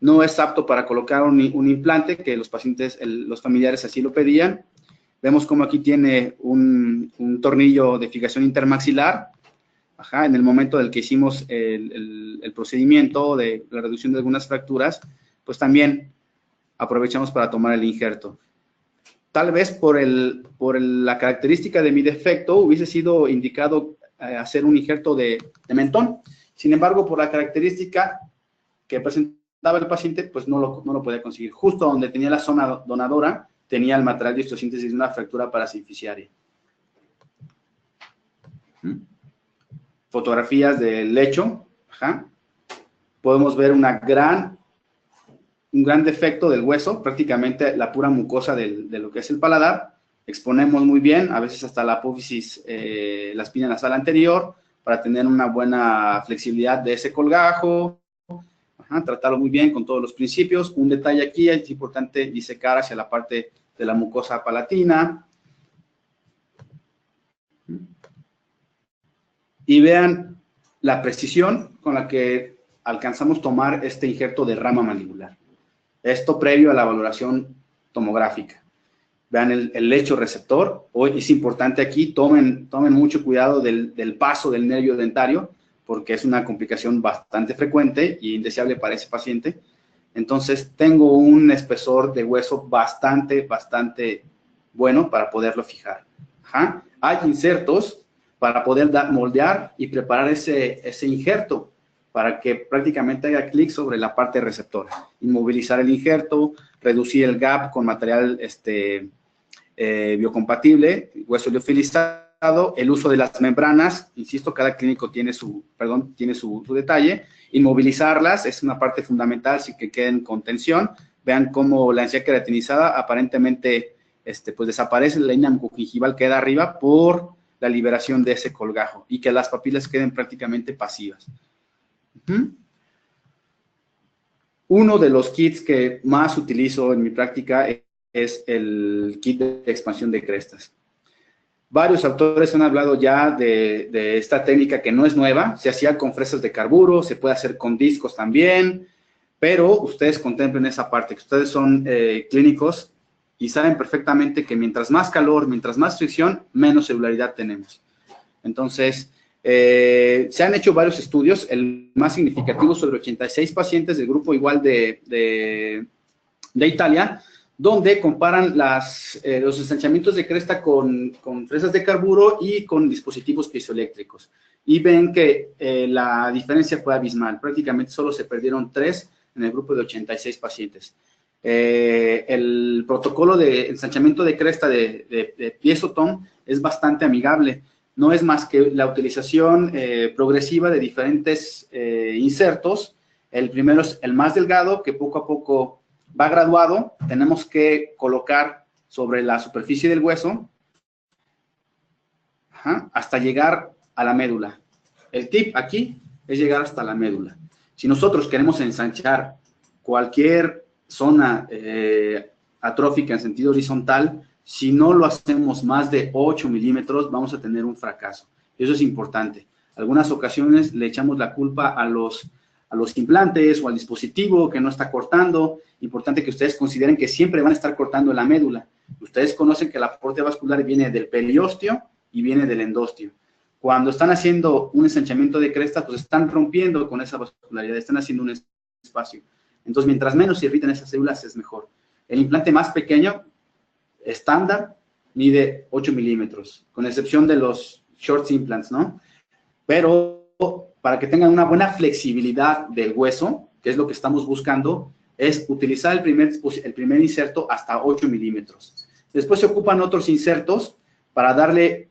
no es apto para colocar un implante, que los pacientes, los familiares así lo pedían. Vemos como aquí tiene un tornillo de fijación intermaxilar, en el momento del que hicimos el procedimiento de la reducción de algunas fracturas, pues también aprovechamos para tomar el injerto. Tal vez por la característica de mi defecto hubiese sido indicado hacer un injerto de mentón. Sin embargo, por la característica que presentaba el paciente, pues no lo podía conseguir. Justo donde tenía la zona donadora, tenía el material de histosíntesis de una fractura parasinficiaria. Fotografías del lecho. Podemos ver un gran defecto del hueso, prácticamente la pura mucosa de lo que es el paladar. Exponemos muy bien, a veces hasta la apófisis, la espina nasal anterior, para tener una buena flexibilidad de ese colgajo. Tratarlo muy bien con todos los principios. Un detalle aquí, es importante disecar hacia la parte de la mucosa palatina. Y vean la precisión con la que alcanzamos tomar este injerto de rama mandibular. Esto previo a la valoración tomográfica. Vean el lecho receptor. Hoy es importante aquí, tomen mucho cuidado del paso del nervio dentario, porque es una complicación bastante frecuente y indeseable para ese paciente. Entonces, tengo un espesor de hueso bastante bueno para poderlo fijar. Hay insertos para poder moldear y preparar ese injerto, para que prácticamente haga clic sobre la parte receptora. Inmovilizar el injerto, reducir el gap con material biocompatible, hueso liofilizado, el uso de las membranas, insisto, cada clínico tiene su detalle. Inmovilizarlas es una parte fundamental, sin que queden con tensión. Vean cómo la encía queratinizada aparentemente pues desaparece, la línea mucogingival queda arriba por la liberación de ese colgajo y que las papilas queden prácticamente pasivas. Uno de los kits que más utilizo en mi práctica es el kit de expansión de crestas. Varios autores han hablado ya de esta técnica, que no es nueva. Se hacía con fresas de carburo, se puede hacer con discos también, pero ustedes contemplen esa parte, que ustedes son clínicos y saben perfectamente que mientras más calor, mientras más fricción, menos celularidad tenemos. Entonces, se han hecho varios estudios, el más significativo sobre 86 pacientes del grupo igual de Italia, donde comparan los ensanchamientos de cresta con fresas de carburo y con dispositivos piezoeléctricos. Y ven que la diferencia fue abismal. Prácticamente solo se perdieron 3 en el grupo de 86 pacientes. El protocolo de ensanchamiento de cresta de Piezotom es bastante amigable. No es más que la utilización progresiva de diferentes insertos. El primero es el más delgado, que poco a poco va graduado. Tenemos que colocar sobre la superficie del hueso hasta llegar a la médula. El tip aquí es llegar hasta la médula. Si nosotros queremos ensanchar cualquier zona atrófica en sentido horizontal, si no lo hacemos más de 8 milímetros, vamos a tener un fracaso. Eso es importante. Algunas ocasiones le echamos la culpa a los implantes o al dispositivo que no está cortando. Importante que ustedes consideren que siempre van a estar cortando la médula. Ustedes conocen que el aporte vascular viene del periósteo y viene del endostio. Cuando están haciendo un ensanchamiento de cresta, pues están rompiendo con esa vascularidad, están haciendo un espacio. Entonces, mientras menos se irritan esas células, es mejor. El implante más pequeño, estándar, mide 8 milímetros, con excepción de los short implants, ¿no? Pero para que tengan una buena flexibilidad del hueso, que es lo que estamos buscando, es utilizar el primer inserto hasta 8 milímetros. Después se ocupan otros insertos para darle,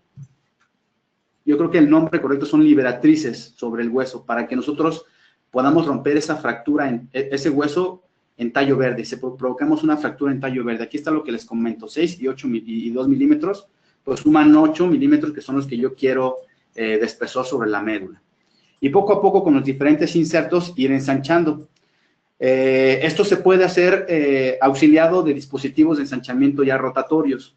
yo creo que el nombre correcto son liberatrices sobre el hueso, para que nosotros podamos romper esa fractura en ese hueso en tallo verde, provocamos una fractura en tallo verde. Aquí está lo que les comento, 6 y 2 milímetros, pues suman 8 milímetros, que son los que yo quiero de espesor sobre la médula. Y poco a poco, con los diferentes insertos, ir ensanchando. Esto se puede hacer auxiliado de dispositivos de ensanchamiento ya rotatorios.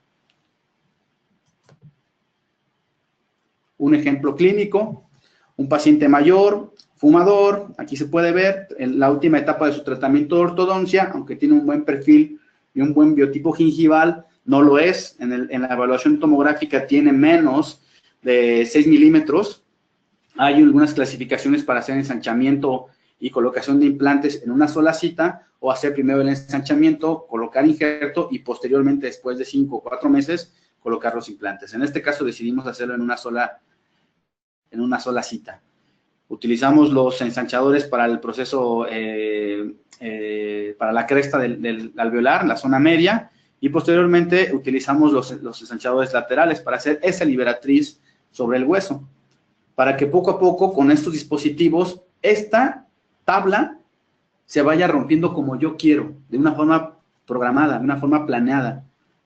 Un ejemplo clínico, un paciente mayor, fumador, aquí se puede ver en la última etapa de su tratamiento de ortodoncia, aunque tiene un buen perfil y un buen biotipo gingival, no lo es. En la evaluación tomográfica tiene menos de 6 milímetros. Hay algunas clasificaciones para hacer ensanchamiento y colocación de implantes en una sola cita, o hacer primero el ensanchamiento, colocar injerto y posteriormente, después de 5 o 4 meses, colocar los implantes. En este caso decidimos hacerlo en una sola cita. Utilizamos los ensanchadores para el proceso, para la cresta del alveolar, la zona media, y posteriormente utilizamos los ensanchadores laterales para hacer esa liberatriz sobre el hueso, para que poco a poco, con estos dispositivos, esta tabla se vaya rompiendo como yo quiero, de una forma programada, de una forma planeada,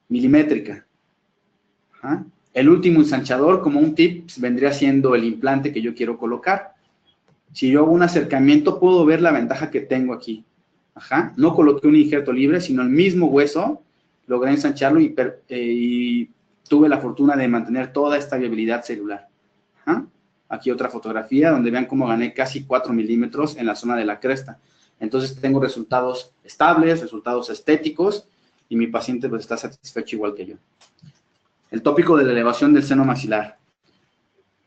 milimétrica. ¿Ah? El último ensanchador, como un tip, vendría siendo el implante que yo quiero colocar. Si yo hago un acercamiento, puedo ver la ventaja que tengo aquí. Ajá. No coloqué un injerto libre, sino el mismo hueso, logré ensancharlo y tuve la fortuna de mantener toda esta viabilidad celular. Ajá. Aquí otra fotografía donde vean cómo gané casi 4 milímetros en la zona de la cresta. Entonces tengo resultados estables, resultados estéticos, y mi paciente pues está satisfecho igual que yo. El tópico de la elevación del seno maxilar.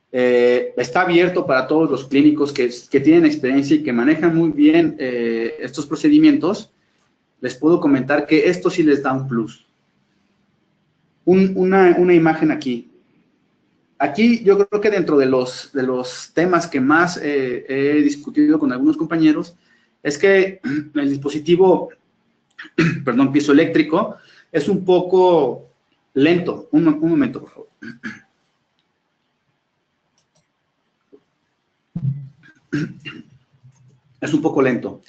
Está abierto para todos los clínicos que tienen experiencia y que manejan muy bien estos procedimientos. Les puedo comentar que esto sí les da un plus. Una imagen aquí. Aquí yo creo que dentro de los temas que más he discutido con algunos compañeros es que el dispositivo, perdón, piezoeléctrico es un poco lento. Un momento, por favor. Es un poco lento.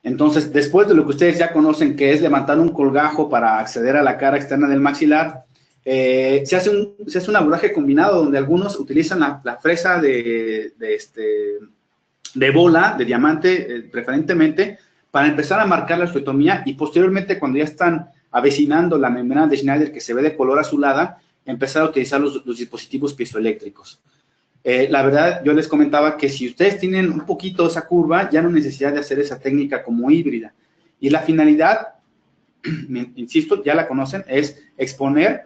Entonces, después de lo que ustedes ya conocen, que es levantar un colgajo para acceder a la cara externa del maxilar, se hace un abordaje combinado donde algunos utilizan la fresa de bola, de diamante, preferentemente, para empezar a marcar la osteotomía, y posteriormente, cuando ya están avecinando la membrana de Schneider, que se ve de color azulada, empezar a utilizar los dispositivos piezoeléctricos. La verdad, yo les comentaba que si ustedes tienen un poquito esa curva, ya no hay necesidad de hacer esa técnica como híbrida. Y la finalidad, insisto, ya la conocen, es exponer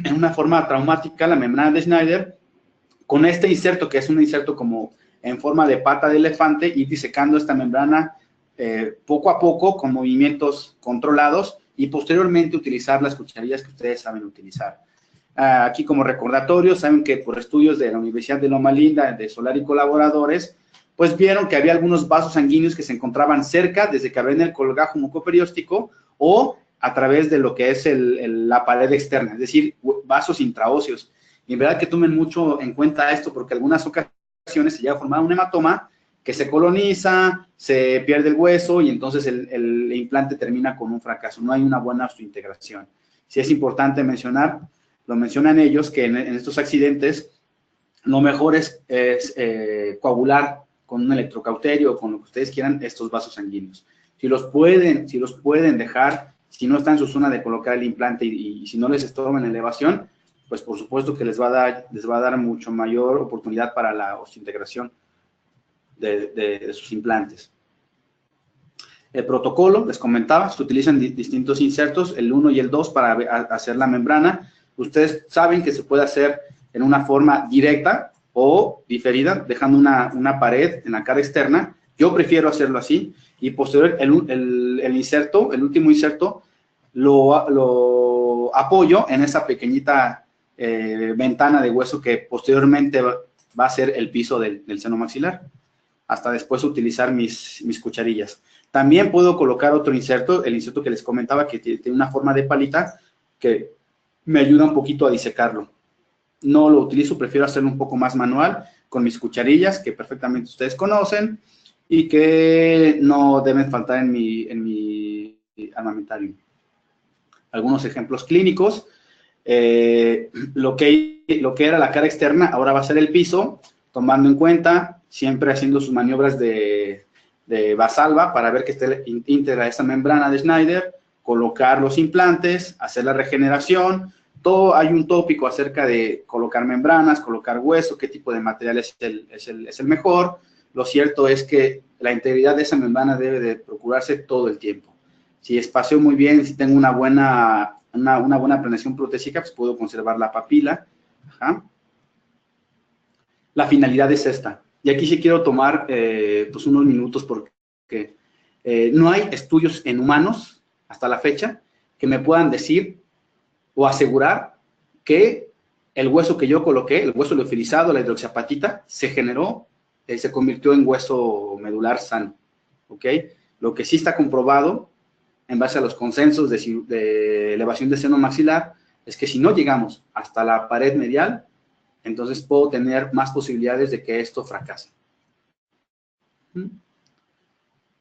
en una forma traumática la membrana de Schneider con este inserto, que es un inserto como en forma de pata de elefante, y disecando esta membrana poco a poco con movimientos controlados, y posteriormente utilizar las cucharillas que ustedes saben utilizar. Aquí como recordatorio, saben que por estudios de la Universidad de Loma Linda, de Solar y colaboradores, pues vieron que había algunos vasos sanguíneos que se encontraban cerca, desde que abren el colgajo mucoperióstico o a través de lo que es la pared externa, es decir, vasos intraóseos. Y en verdad que tomen mucho en cuenta esto, porque en algunas ocasiones se llega a formar un hematoma que se coloniza, se pierde el hueso, y entonces el implante termina con un fracaso. No hay una buena osteointegración. Sí es importante mencionar, lo mencionan ellos, que en estos accidentes lo mejor es coagular con un electrocauterio o con lo que ustedes quieran estos vasos sanguíneos. Si los pueden dejar, si no está en su zona de colocar el implante y si no les estorban en elevación, pues por supuesto que les va a dar mucho mayor oportunidad para la osteointegración de sus implantes. El protocolo, les comentaba, se utilizan distintos insertos, el 1 y el 2 para hacer la membrana. Ustedes saben que se puede hacer en una forma directa o diferida, dejando una pared en la cara externa. Yo prefiero hacerlo así, y posterior el inserto, el último inserto, lo apoyo en esa pequeñita ventana de hueso que posteriormente va a ser el piso del seno maxilar, hasta después utilizar mis cucharillas. También puedo colocar otro inserto, el inserto que les comentaba, que tiene una forma de palita, que me ayuda un poquito a disecarlo. No lo utilizo, prefiero hacerlo un poco más manual, con mis cucharillas, que perfectamente ustedes conocen, y que no deben faltar en mi armamentario. Algunos ejemplos clínicos. Lo que era la cara externa ahora va a ser el piso, tomando en cuenta, siempre haciendo sus maniobras de Valsalva para ver que esté íntegra esa membrana de Schneider, colocar los implantes, hacer la regeneración. Hay un tópico acerca de colocar membranas, colocar hueso, qué tipo de material es el mejor. Lo cierto es que la integridad de esa membrana debe de procurarse todo el tiempo. Si espaceo muy bien, si tengo una buena planeación protésica, pues puedo conservar la papila. Ajá. La finalidad es esta. Y aquí sí quiero tomar pues unos minutos porque no hay estudios en humanos hasta la fecha que me puedan decir o asegurar que el hueso que yo coloqué, el hueso liofilizado, la hidroxiapatita, se generó, se convirtió en hueso medular sano. ¿Ok? Lo que sí está comprobado, en base a los consensos de elevación de seno maxilar, es que si no llegamos hasta la pared medial, entonces puedo tener más posibilidades de que esto fracase.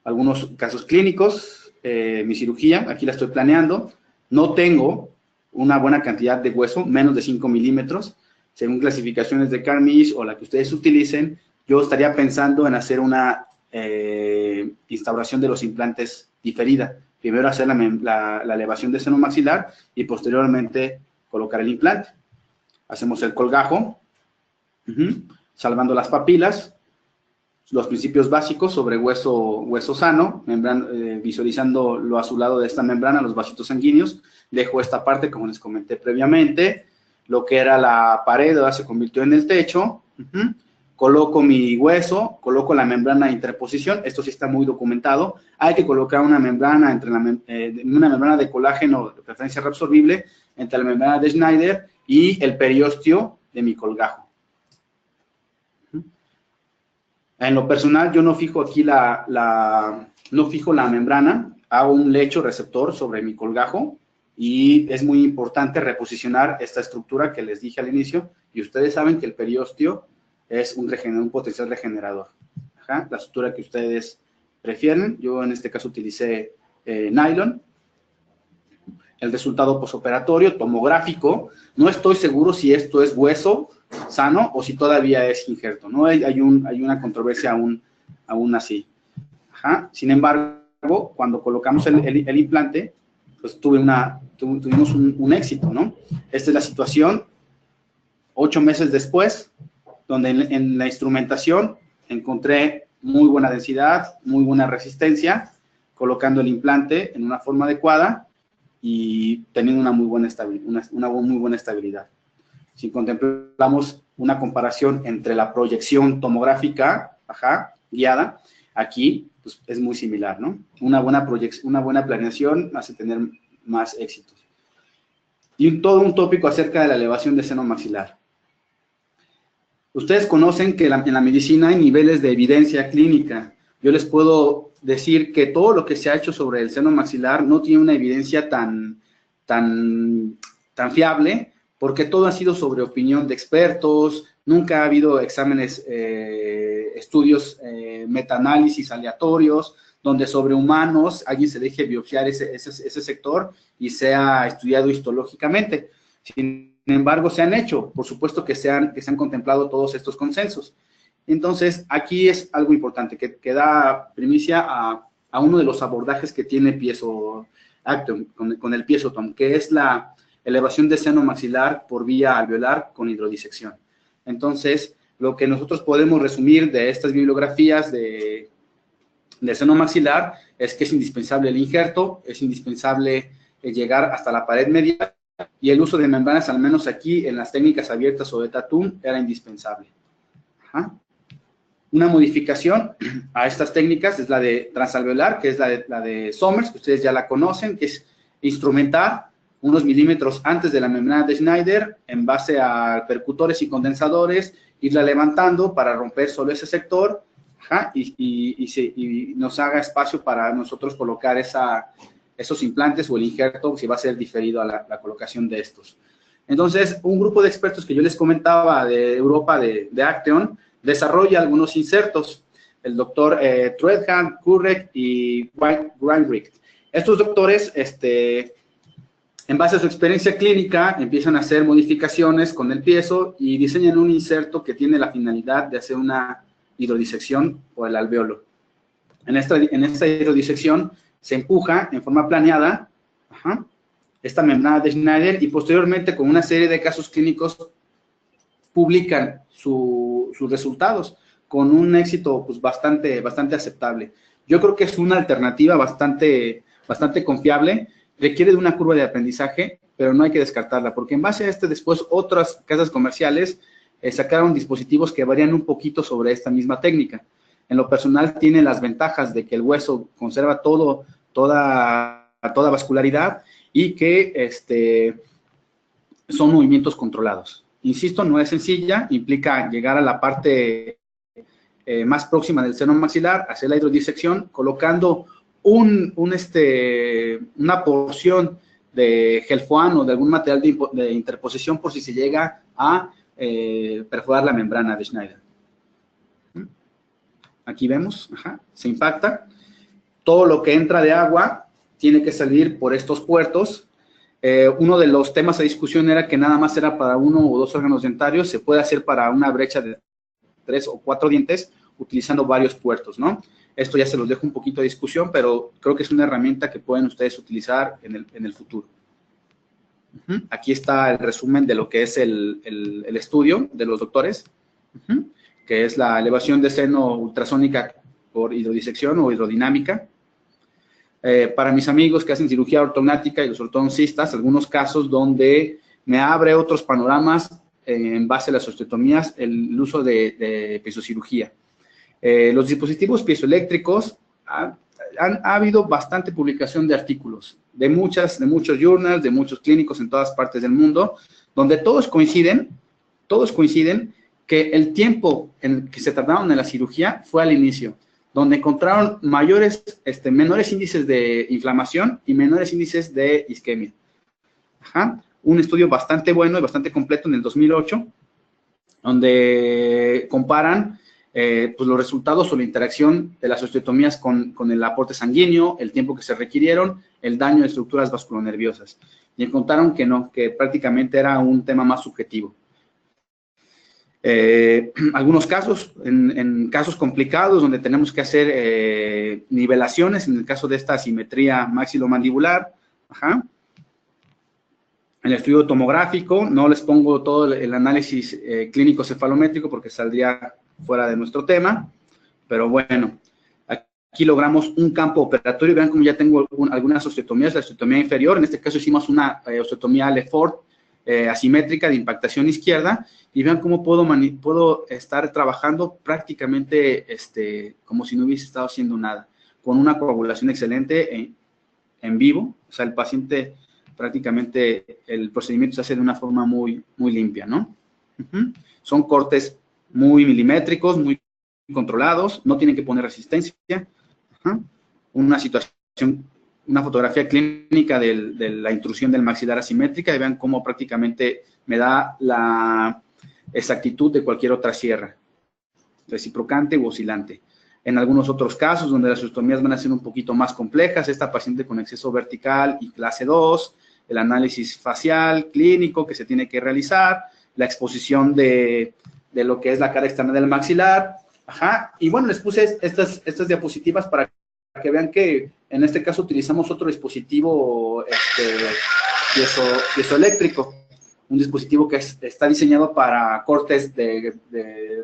Algunos casos clínicos, mi cirugía, aquí la estoy planeando, no tengo una buena cantidad de hueso, menos de 5 milímetros, según clasificaciones de Carmish o la que ustedes utilicen, yo estaría pensando en hacer una instauración de los implantes diferida. Primero hacer la elevación de seno maxilar y posteriormente colocar el implante. Hacemos el colgajo, salvando las papilas, los principios básicos sobre hueso sano, visualizando lo azulado de esta membrana, los vasitos sanguíneos. Dejo esta parte, como les comenté previamente, lo que era la pared ahora se convirtió en el techo. Coloco mi hueso, coloco la membrana de interposición, esto sí está muy documentado. Hay que colocar una membrana, una membrana de colágeno de preferencia reabsorbible entre la membrana de Schneider y el periósteo de mi colgajo. En lo personal, yo no fijo aquí no fijo la membrana, hago un lecho receptor sobre mi colgajo y es muy importante reposicionar esta estructura que les dije al inicio, y ustedes saben que el periósteo es un potencial regenerador. Ajá, la estructura que ustedes prefieren, yo en este caso utilicé nylon. El resultado posoperatorio, tomográfico, no estoy seguro si esto es hueso sano o si todavía es injerto, ¿no? Hay una controversia aún así. Ajá. Sin embargo, cuando colocamos el implante, pues tuvimos un éxito, ¿no? Esta es la situación 8 meses después, donde en la instrumentación encontré muy buena densidad, muy buena resistencia, colocando el implante en una forma adecuada y teniendo una muy buena estabilidad. Si contemplamos una comparación entre la proyección tomográfica, guiada, aquí pues, es muy similar, ¿no? Una buena planeación hace tener más éxitos. Y todo un tópico acerca de la elevación de seno maxilar. Ustedes conocen que en la medicina hay niveles de evidencia clínica. Yo les puedo decir que todo lo que se ha hecho sobre el seno maxilar no tiene una evidencia tan fiable, porque todo ha sido sobre opinión de expertos, nunca ha habido exámenes, estudios, metaanálisis aleatorios, donde sobre humanos alguien se deje biopsiar ese sector y sea estudiado histológicamente. Sin embargo, se han hecho, por supuesto que se han contemplado todos estos consensos. Entonces, aquí es algo importante, que da primicia a uno de los abordajes que tiene Piezo Action, con el Piezotom, que es la elevación de seno maxilar por vía alveolar con hidrodisección. Entonces, lo que nosotros podemos resumir de estas bibliografías de seno maxilar es que es indispensable el injerto, es indispensable llegar hasta la pared medial, y el uso de membranas, al menos aquí en las técnicas abiertas o de Tatum, era indispensable. Ajá. Una modificación a estas técnicas es la de transalveolar, que es la de Somers, que ustedes ya la conocen, que es instrumentar unos milímetros antes de la membrana de Schneider, en base a percutores y condensadores, irla levantando para romper solo ese sector, y nos haga espacio para nosotros colocar esos implantes o el injerto, si va a ser diferido a la colocación de estos. Entonces, un grupo de expertos que yo les comentaba de Europa, de Action, desarrolla algunos insertos. el doctor Treadham, Kurek y Weinrich. Estos doctores, en base a su experiencia clínica, empiezan a hacer modificaciones con el piezo y diseñan un inserto que tiene la finalidad de hacer una hidrodisección por el alvéolo. En esta hidrodisección se empuja en forma planeada esta membrana de Schneider y posteriormente con una serie de casos clínicos publican sus resultados con un éxito pues, bastante aceptable. Yo creo que es una alternativa bastante confiable, requiere de una curva de aprendizaje, pero no hay que descartarla, porque en base a después otras casas comerciales sacaron dispositivos que varían un poquito sobre esta misma técnica. En lo personal tiene las ventajas de que el hueso conserva toda vascularidad y que son movimientos controlados. Insisto, no es sencilla, implica llegar a la parte más próxima del seno maxilar, hacer la hidrodisección, colocando una porción de gelfoán o de algún material de interposición por si se llega a perforar la membrana de Schneider. Aquí vemos, se impacta. Todo lo que entra de agua tiene que salir por estos puertos. Uno de los temas de discusión era que nada más era para 1 o 2 órganos dentarios, se puede hacer para una brecha de 3 o 4 dientes utilizando varios puertos, ¿no? Esto ya se los dejo un poquito de discusión, pero creo que es una herramienta que pueden ustedes utilizar en el futuro. Aquí está el resumen de lo que es el estudio de los doctores, que es la elevación de seno ultrasónica por hidrodisección o hidrodinámica. Para mis amigos que hacen cirugía ortognática y los ortodoncistas, algunos casos donde me abre otros panoramas en base a las osteotomías, el uso de piezocirugía. Los dispositivos piezoeléctricos, ha habido bastante publicación de artículos, de muchos journals, de muchos clínicos en todas partes del mundo, donde todos coinciden que el tiempo en el que se tardaron en la cirugía fue al inicio, donde encontraron menores índices de inflamación y menores índices de isquemia. Un estudio bastante bueno y bastante completo en el 2008, donde comparan pues los resultados o la interacción de las osteotomías con el aporte sanguíneo, el tiempo que se requirieron, el daño de estructuras vasculonerviosas. Y encontraron que no, que prácticamente era un tema más subjetivo. Algunos casos, en casos complicados donde tenemos que hacer nivelaciones, en el caso de esta asimetría maxilomandibular, en el estudio tomográfico, no les pongo todo el análisis clínico cefalométrico porque saldría fuera de nuestro tema, pero bueno, aquí logramos un campo operatorio. Vean como ya tengo algunas osteotomías, la osteotomía inferior, en este caso hicimos una osteotomía Lefort asimétrica de impactación izquierda, y vean cómo puedo estar trabajando prácticamente como si no hubiese estado haciendo nada, con una coagulación excelente en vivo. O sea, el paciente prácticamente, el procedimiento se hace de una forma muy limpia, ¿no? Son cortes muy milimétricos, muy controlados, no tienen que poner resistencia. Una fotografía clínica de la intrusión del maxilar asimétrica, y vean cómo prácticamente me da la exactitud de cualquier otra sierra, reciprocante u oscilante. En algunos otros casos, donde las osteotomías van a ser un poquito más complejas, esta paciente con exceso vertical y clase 2, el análisis facial clínico que se tiene que realizar, la exposición de lo que es la cara externa del maxilar. Y bueno, les puse estas diapositivas para que vean que en este caso utilizamos otro dispositivo piezoeléctrico, un dispositivo que está diseñado para cortes de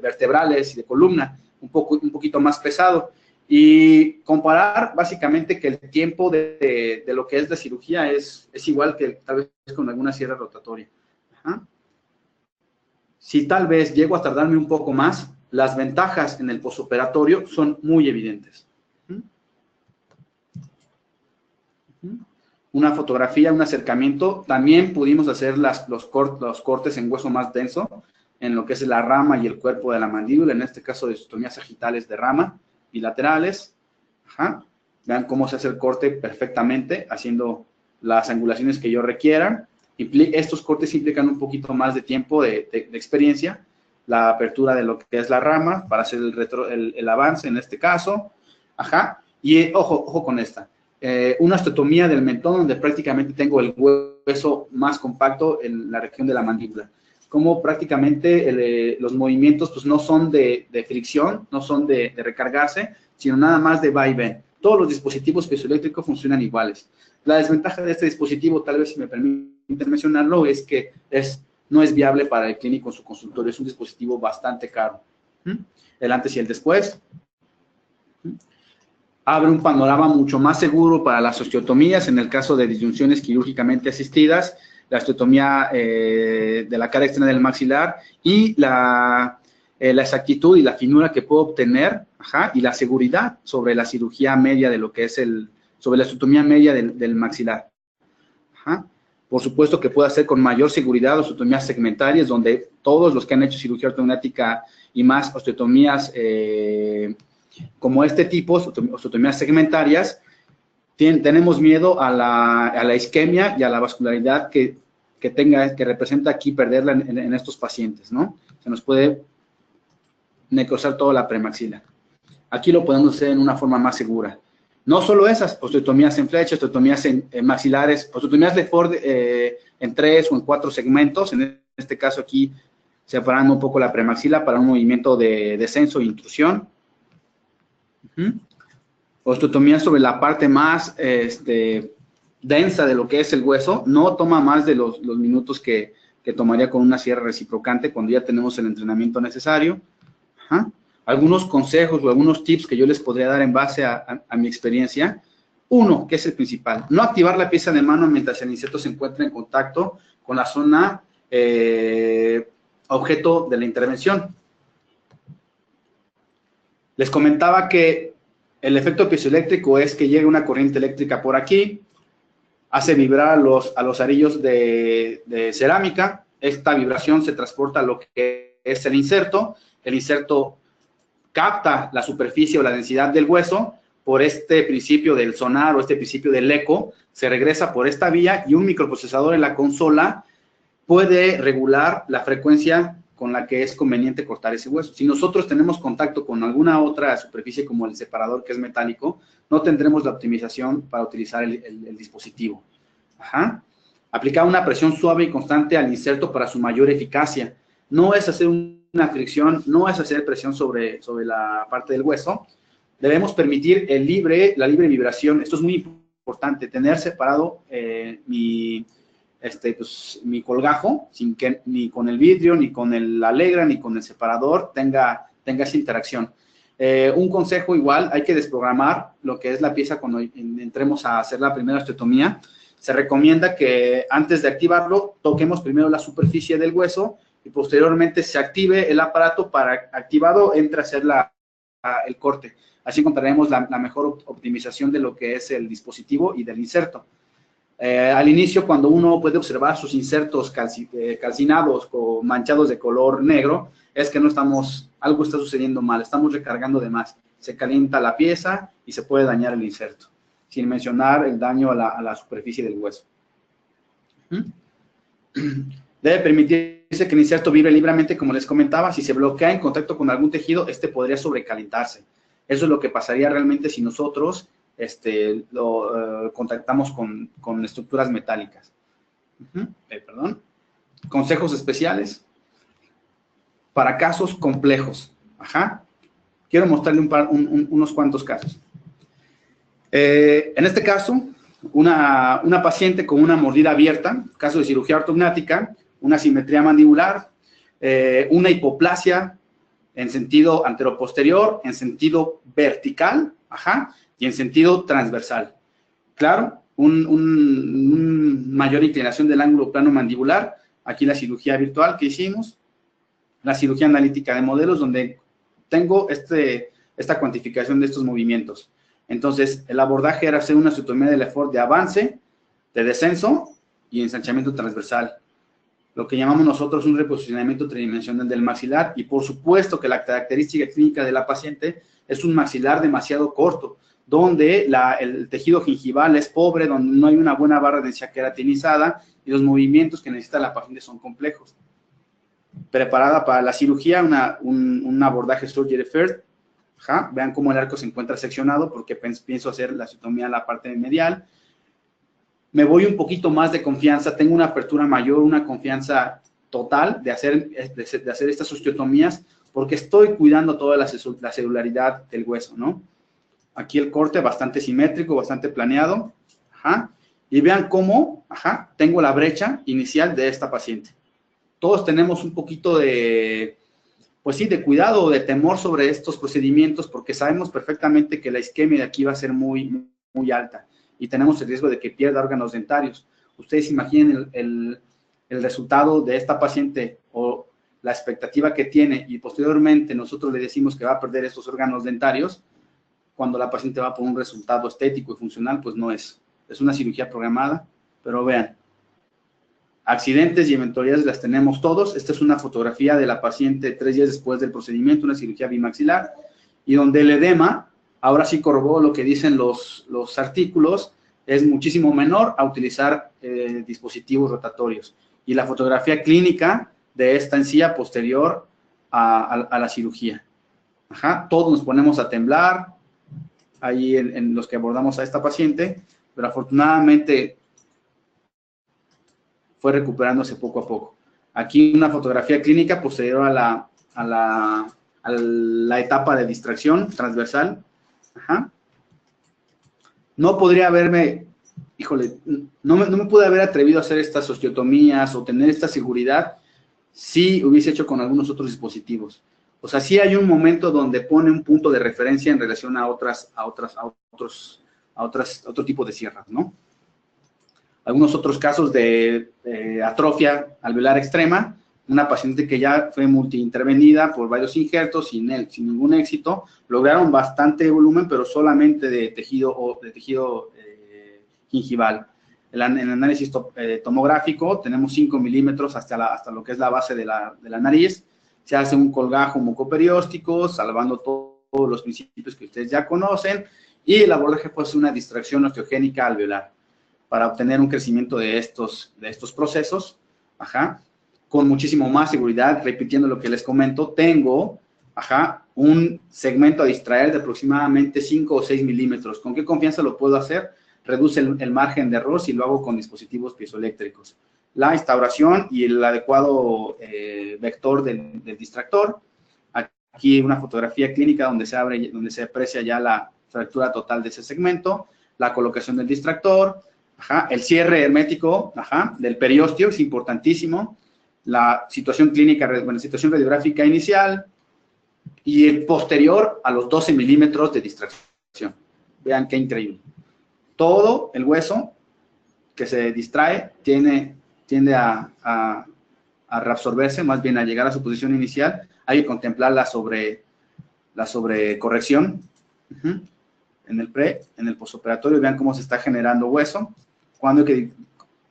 vertebrales y de columna, un poquito más pesado, y comparar básicamente que el tiempo de lo que es la cirugía es igual que tal vez con alguna sierra rotatoria. Si tal vez llego a tardarme un poco más, las ventajas en el posoperatorio son muy evidentes. Una fotografía, un acercamiento, también pudimos hacer los cortes en hueso más denso, en lo que es la rama y el cuerpo de la mandíbula, en este caso de osteotomías sagitales de rama bilaterales. Vean cómo se hace el corte perfectamente, haciendo las angulaciones que yo requiera. Estos cortes implican un poquito más de tiempo de experiencia, la apertura de lo que es la rama para hacer el avance en este caso. Ajá. Y ojo con esta. Una osteotomía del mentón donde prácticamente tengo el hueso más compacto en la región de la mandíbula. Como prácticamente los movimientos pues no son de fricción, no son de recargarse, sino nada más de va y ven. Todos los dispositivos piezoeléctricos funcionan iguales. La desventaja de este dispositivo, tal vez si me permiten mencionarlo, es que no es viable para el clínico en su consultorio. Es un dispositivo bastante caro. El antes y el después. Abre un panorama mucho más seguro para las osteotomías en el caso de disyunciones quirúrgicamente asistidas, la osteotomía de la cara externa del maxilar y la exactitud y la finura que puedo obtener, y la seguridad sobre la cirugía media de lo que es sobre la osteotomía media del maxilar. Por supuesto que puedo hacer con mayor seguridad osteotomías segmentarias, donde todos los que han hecho cirugía ortognática y más osteotomías como este tipo, osteotomías segmentarias, tenemos miedo a la isquemia y a la vascularidad que representa aquí perderla en estos pacientes, ¿no? Se nos puede necrosar toda la premaxila. Aquí lo podemos hacer en una forma más segura. No solo esas, osteotomías en flecha, osteotomías en maxilares, osteotomías de Ford en 3 o en 4 segmentos, en este caso aquí separando un poco la premaxila para un movimiento de descenso e intrusión. Osteotomía sobre la parte más densa de lo que es el hueso, no toma más de los minutos que tomaría con una sierra reciprocante cuando ya tenemos el entrenamiento necesario. Algunos consejos o algunos tips que yo les podría dar en base a mi experiencia. Uno, que es el principal, no activar la pieza de mano mientras el inserto se encuentra en contacto con la zona objeto de la intervención. Les comentaba que el efecto piezoeléctrico es que llega una corriente eléctrica por aquí, hace vibrar a los arillos de cerámica, esta vibración se transporta a lo que es el inserto capta la superficie o la densidad del hueso por este principio del sonar o este principio del eco, se regresa por esta vía y un microprocesador en la consola puede regular la frecuencia con la que es conveniente cortar ese hueso. Si nosotros tenemos contacto con alguna otra superficie como el separador que es metálico, no tendremos la optimización para utilizar el dispositivo. Aplicar una presión suave y constante al inserto para su mayor eficacia. No es hacer una fricción, no es hacer presión sobre la parte del hueso. Debemos permitir la libre vibración. Esto es muy importante, tener separado mi colgajo, sin que ni con el vidrio, ni con el alegra, ni con el separador tenga esa interacción. Un consejo igual, hay que desprogramar lo que es la pieza cuando entremos a hacer la primera osteotomía. Se recomienda que antes de activarlo, toquemos primero la superficie del hueso y posteriormente se active el aparato para, activado, entre a hacer el corte. Así encontraremos la mejor optimización de lo que es el dispositivo y del inserto. Al inicio, cuando uno puede observar sus insertos calcinados o manchados de color negro, es que algo está sucediendo mal, estamos recargando de más. Se calienta la pieza y se puede dañar el inserto, sin mencionar el daño a la superficie del hueso. Debe permitirse que el inserto vibre libremente, como les comentaba. Si se bloquea en contacto con algún tejido, podría sobrecalentarse. Eso es lo que pasaría realmente si nosotros lo contactamos con estructuras metálicas. Consejos especiales para casos complejos. Quiero mostrarle unos cuantos casos. En este caso, una paciente con una mordida abierta, caso de cirugía ortognática, una simetría mandibular, una hipoplasia en sentido anteroposterior, en sentido vertical, y en sentido transversal. Claro, mayor inclinación del ángulo plano mandibular, aquí la cirugía virtual que hicimos, la cirugía analítica de modelos, donde tengo esta cuantificación de estos movimientos. Entonces, el abordaje era hacer una osteotomía de Lefort de avance, de descenso y ensanchamiento transversal. Lo que llamamos nosotros un reposicionamiento tridimensional del maxilar, y por supuesto que la característica clínica de la paciente es un maxilar demasiado corto, donde el tejido gingival es pobre, donde no hay una buena barra de densidad queratinizada y los movimientos que necesita la paciente son complejos. preparada para la cirugía, un abordaje surgery first. Ajá. Vean cómo el arco se encuentra seccionado porque pienso hacer la osteotomía en la parte medial. Me voy un poquito más de confianza, tengo una apertura mayor, una confianza total de hacer estas osteotomías porque estoy cuidando toda la celularidad del hueso, ¿no? Aquí el corte bastante simétrico, bastante planeado. Ajá. Y vean cómo, ajá, tengo la brecha inicial de esta paciente. Todos tenemos un poquito de, pues sí, de cuidado o de temor sobre estos procedimientos porque sabemos perfectamente que la isquemia de aquí va a ser muy, muy alta y tenemos el riesgo de que pierda órganos dentarios. Ustedes imaginen el resultado de esta paciente o la expectativa que tiene y posteriormente nosotros le decimos que va a perder estos órganos dentarios, cuando la paciente va por un resultado estético y funcional, pues no es. Es una cirugía programada, pero vean, accidentes y eventualidades las tenemos todos. Esta es una fotografía de la paciente 3 días después del procedimiento, una cirugía bimaxilar, y donde el edema, ahora sí corroboró lo que dicen los artículos, es muchísimo menor a utilizar dispositivos rotatorios. Y la fotografía clínica de esta encía posterior a la cirugía. Ajá, todos nos ponemos a temblar, ahí en los que abordamos a esta paciente, pero afortunadamente fue recuperándose poco a poco. Aquí una fotografía clínica posterior a la etapa de distracción transversal. Ajá. No podría haberme, híjole, no me pude haber atrevido a hacer estas osteotomías o tener esta seguridad si hubiese hecho con algunos otros dispositivos. O sea, sí hay un momento donde pone un punto de referencia en relación a otro tipo de sierras, ¿no? Algunos otros casos de atrofia alveolar extrema, una paciente que ya fue multiintervenida por varios injertos sin ningún éxito, lograron bastante volumen, pero solamente de tejido gingival. En el análisis tomográfico tenemos 5 milímetros hasta lo que es la base de la nariz. Se hace un colgajo mucoperióstico, salvando todos los principios que ustedes ya conocen, y el abordaje pues una distracción osteogénica alveolar para obtener un crecimiento de estos procesos, ajá, con muchísimo más seguridad. Repitiendo lo que les comento, tengo, ajá, un segmento a distraer de aproximadamente 5 o 6 milímetros. ¿Con qué confianza lo puedo hacer? Reduce el margen de error si lo hago con dispositivos piezoeléctricos. La instauración y el adecuado vector del distractor. Aquí una fotografía clínica donde se aprecia ya la fractura total de ese segmento, la colocación del distractor, ajá, el cierre hermético, ajá, del periósteo, es importantísimo, la situación clínica, bueno, situación radiográfica inicial y el posterior a los 12 milímetros de distracción. Vean qué increíble. Todo el hueso que se distrae tiende a reabsorberse, más bien a llegar a su posición inicial. Hay que contemplar la sobrecorrección en el postoperatorio. Vean cómo se está generando hueso. Cuando hay que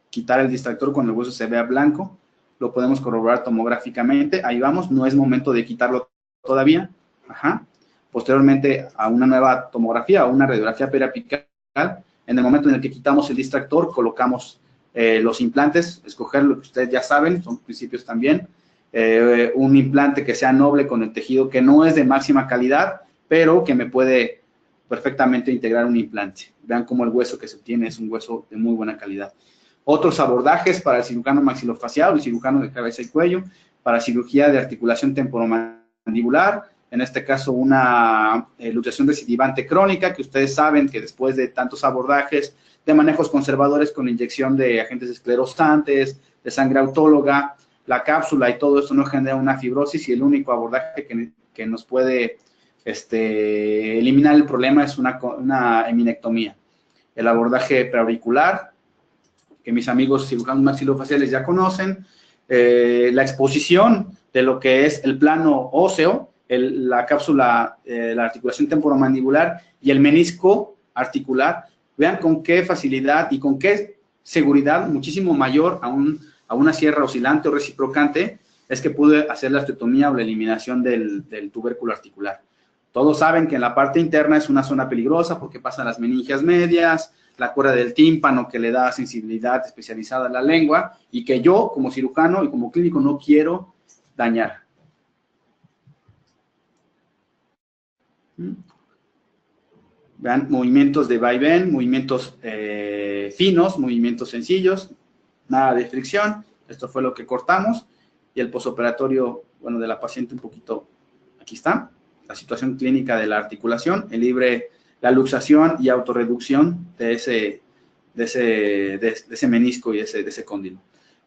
quitar el distractor, cuando el hueso se vea blanco, lo podemos corroborar tomográficamente. Ahí vamos, no es momento de quitarlo todavía. Ajá. Posteriormente a una nueva tomografía o una radiografía periapical, en el momento en el que quitamos el distractor, colocamos los implantes, escoger lo que ustedes ya saben, son principios también. Un implante que sea noble con el tejido que no es de máxima calidad, pero que me puede perfectamente integrar un implante. Vean cómo el hueso que se obtiene es un hueso de muy buena calidad. Otros abordajes para el cirujano maxilofacial, el cirujano de cabeza y cuello, para cirugía de articulación temporomandibular, en este caso una luxación recidivante crónica, que ustedes saben que después de tantos abordajes de manejos conservadores con inyección de agentes esclerosantes, de sangre autóloga, la cápsula y todo esto no genera una fibrosis, y el único abordaje que nos puede eliminar el problema es una eminectomía. El abordaje preauricular, que mis amigos cirujanos maxilofaciales ya conocen, la exposición de lo que es el plano óseo, la cápsula, la articulación temporomandibular y el menisco articular. Vean con qué facilidad y con qué seguridad muchísimo mayor a una sierra oscilante o reciprocante es que pude hacer la osteotomía o la eliminación del tubérculo articular. Todos saben que en la parte interna es una zona peligrosa porque pasan las meningias medias, la cuerda del tímpano que le da sensibilidad especializada a la lengua, y que yo como cirujano y como clínico no quiero dañar. Vean, movimientos de vaivén, movimientos finos, movimientos sencillos, nada de fricción. Esto fue lo que cortamos. Y el posoperatorio, bueno, de la paciente un poquito, aquí está, la situación clínica de la articulación, la luxación y autorreducción de ese menisco y de ese cóndilo.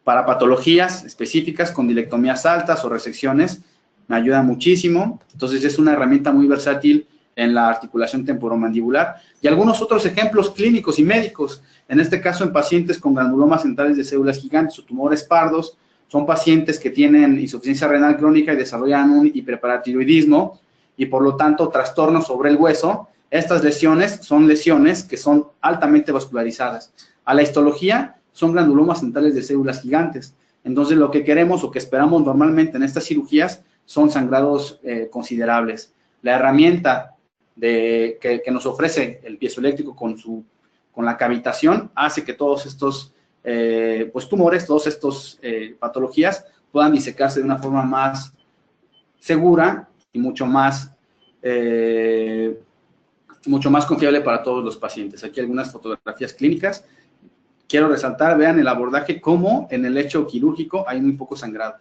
Para patologías específicas, condilectomías altas o resecciones, me ayuda muchísimo. Entonces, es una herramienta muy versátil en la articulación temporomandibular. Y algunos otros ejemplos clínicos y médicos, en este caso en pacientes con granulomas centrales de células gigantes o tumores pardos, son pacientes que tienen insuficiencia renal crónica y desarrollan un hiperparatiroidismo y por lo tanto trastornos sobre el hueso. Estas lesiones son lesiones que son altamente vascularizadas. A la histología son granulomas centrales de células gigantes. Entonces lo que queremos o que esperamos normalmente en estas cirugías son sangrados considerables. La herramienta que nos ofrece el piezoeléctrico con la cavitación hace que todos estos pues tumores, todas estas patologías puedan disecarse de una forma más segura y mucho más confiable para todos los pacientes. Aquí algunas fotografías clínicas. Quiero resaltar, vean el abordaje, cómo en el lecho quirúrgico hay muy poco sangrado.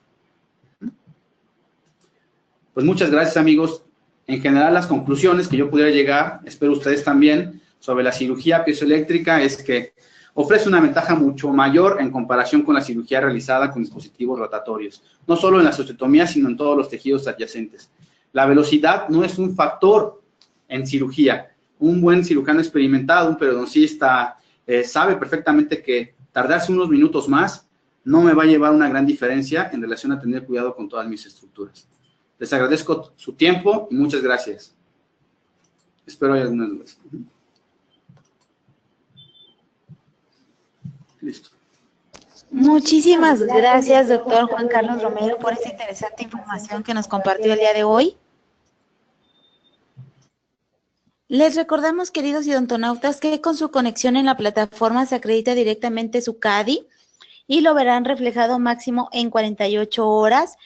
Pues muchas gracias, amigos. En general, las conclusiones que yo pudiera llegar, espero ustedes también, sobre la cirugía piezoeléctrica es que ofrece una ventaja mucho mayor en comparación con la cirugía realizada con dispositivos rotatorios, no solo en las osteotomías, sino en todos los tejidos adyacentes. La velocidad no es un factor en cirugía. Un buen cirujano experimentado, un periodoncista, sabe perfectamente que tardarse unos minutos más no me va a llevar una gran diferencia en relación a tener cuidado con todas mis estructuras. Les agradezco su tiempo y muchas gracias. Espero haya algunas dudas. Listo. Muchísimas gracias, doctor Juan Carlos Romero, por esta interesante información que nos compartió el día de hoy. Les recordamos, queridos odontonautas, que con su conexión en la plataforma se acredita directamente su CADI y lo verán reflejado máximo en 48 horas.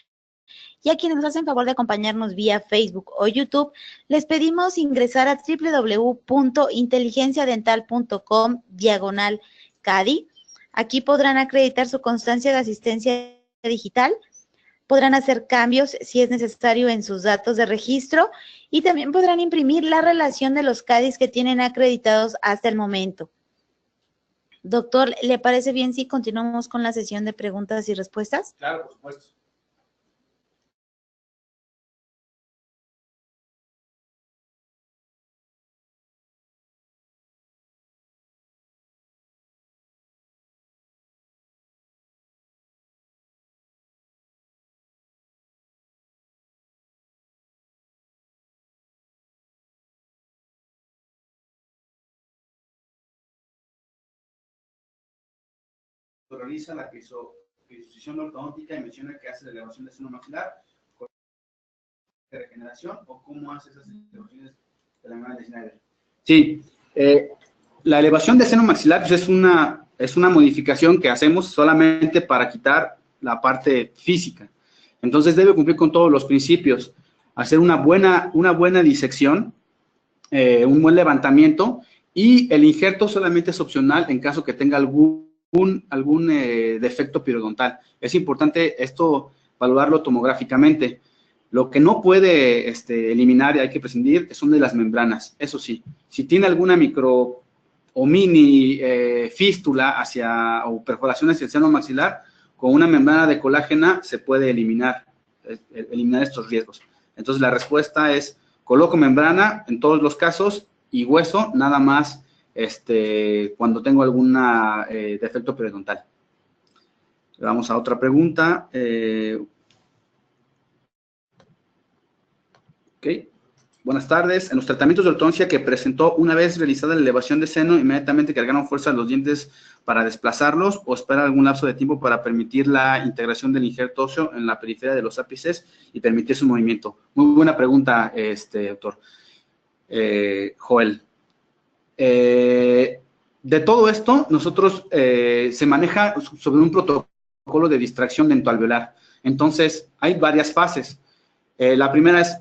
Y a quienes nos hacen favor de acompañarnos vía Facebook o YouTube, les pedimos ingresar a www.inteligenciadental.com/CADI. Aquí podrán acreditar su constancia de asistencia digital, podrán hacer cambios si es necesario en sus datos de registro y también podrán imprimir la relación de los CADIs que tienen acreditados hasta el momento. Doctor, ¿le parece bien si continuamos con la sesión de preguntas y respuestas? Claro, por supuesto. Realiza la disposición ortodóntica y menciona que hace la elevación de seno maxilar de regeneración o cómo hace esas elevaciones de la manera de Schneider. Sí, la elevación de seno maxilar pues, es una modificación que hacemos solamente para quitar la parte física. Entonces debe cumplir con todos los principios, hacer una buena disección, un buen levantamiento, y el injerto solamente es opcional en caso que tenga algún defecto periodontal. Es importante esto valorarlo tomográficamente. Lo que no puede eliminar y hay que prescindir son de las membranas. Eso sí, si tiene alguna micro o mini fístula o perforación hacia el seno maxilar, con una membrana de colágena se puede eliminar estos riesgos. Entonces la respuesta es: coloco membrana en todos los casos y hueso nada más cuando tengo algún defecto periodontal. Vamos a otra pregunta. Ok. Buenas tardes. En los tratamientos de ortodoncia que presentó, una vez realizada la elevación de seno, ¿inmediatamente cargaron fuerza a los dientes para desplazarlos o espera algún lapso de tiempo para permitir la integración del injerto óseo en la periferia de los ápices y permitir su movimiento? Muy buena pregunta, doctor Joel. De todo esto, nosotros se maneja sobre un protocolo de distracción dentoalveolar. Entonces, hay varias fases. La primera es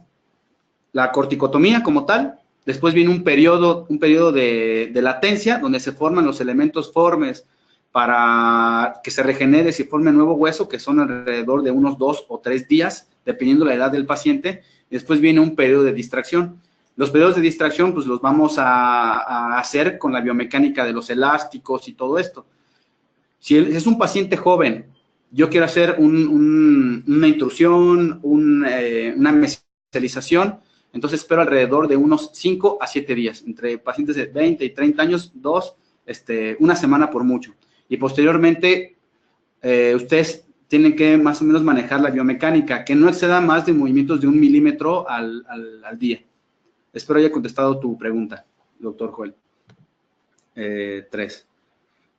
la corticotomía como tal. Después viene un periodo de latencia, donde se forman los elementos formes para que se regenere y se forme nuevo hueso, que son alrededor de unos 2 o 3 días, dependiendo de la edad del paciente. Después viene un periodo de distracción. Los periodos de distracción, pues los vamos a hacer con la biomecánica de los elásticos y todo esto. Si es un paciente joven, yo quiero hacer una intrusión, una meselización, entonces espero alrededor de unos 5 a 7 días. Entre pacientes de 20 y 30 años, una semana por mucho. Y posteriormente, ustedes tienen que más o menos manejar la biomecánica, que no exceda más de movimientos de 1 milímetro al día. Espero haya contestado tu pregunta, doctor Joel. 3.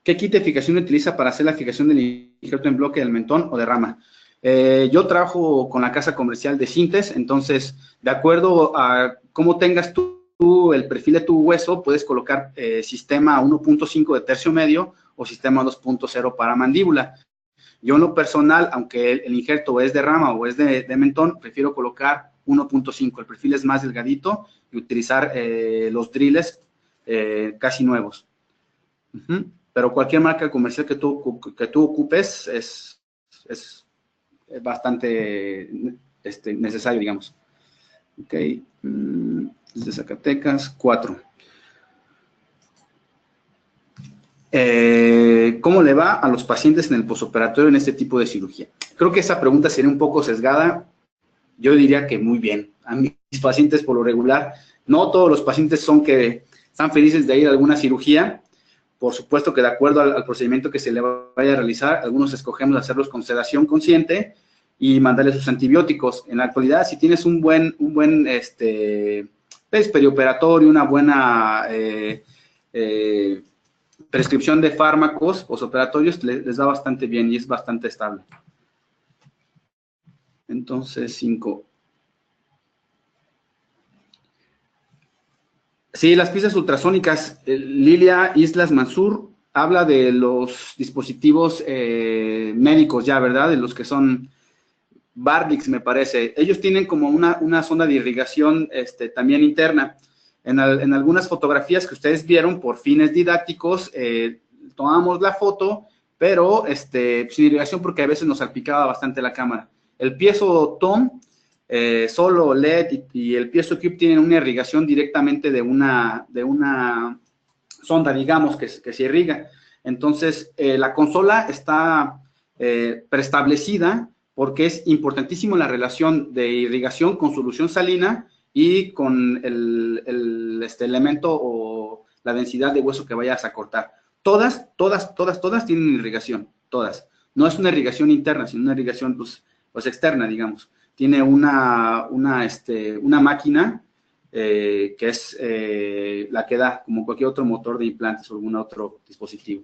¿Qué kit de fijación utiliza para hacer la fijación del injerto en bloque del mentón o de rama? Yo trabajo con la casa comercial de Sintes, entonces, de acuerdo a cómo tengas tú el perfil de tu hueso, puedes colocar sistema 1.5 de tercio medio o sistema 2.0 para mandíbula. Yo en lo personal, aunque el injerto es de rama o es de mentón, prefiero colocar 1.5. El perfil es más delgadito y utilizar los drills casi nuevos. Pero cualquier marca comercial que tú ocupes es bastante necesario, digamos. Ok. Desde Zacatecas, 4. ¿Cómo le va a los pacientes en el posoperatorio en este tipo de cirugía? Creo que esa pregunta sería un poco sesgada. Yo diría que muy bien. A mis pacientes, por lo regular, no todos los pacientes están felices de ir a alguna cirugía. Por supuesto que de acuerdo al procedimiento que se le vaya a realizar, algunos escogemos hacerlos con sedación consciente y mandarles sus antibióticos. En la actualidad, si tienes un buen perioperatorio, una buena prescripción de fármacos posoperatorios, les da bastante bien y es bastante estable. Entonces, 5. Sí, las piezas ultrasónicas. Lilia Islas Mansur habla de los dispositivos médicos ya, ¿verdad? De los que son Bardix, me parece. Ellos tienen como una zona de irrigación también interna. En algunas fotografías que ustedes vieron por fines didácticos, tomamos la foto, pero sin irrigación porque a veces nos salpicaba bastante la cámara. El piezo Tom, solo LED y el piezo Cube tienen una irrigación directamente de una sonda, digamos, que se irriga. Entonces, la consola está preestablecida porque es importantísimo la relación de irrigación con solución salina y con el elemento o la densidad de hueso que vayas a cortar. Todas tienen irrigación, todas. No es una irrigación interna, sino una irrigación pues externa, digamos. Tiene una máquina que es la que da, como cualquier otro motor de implantes o algún otro dispositivo.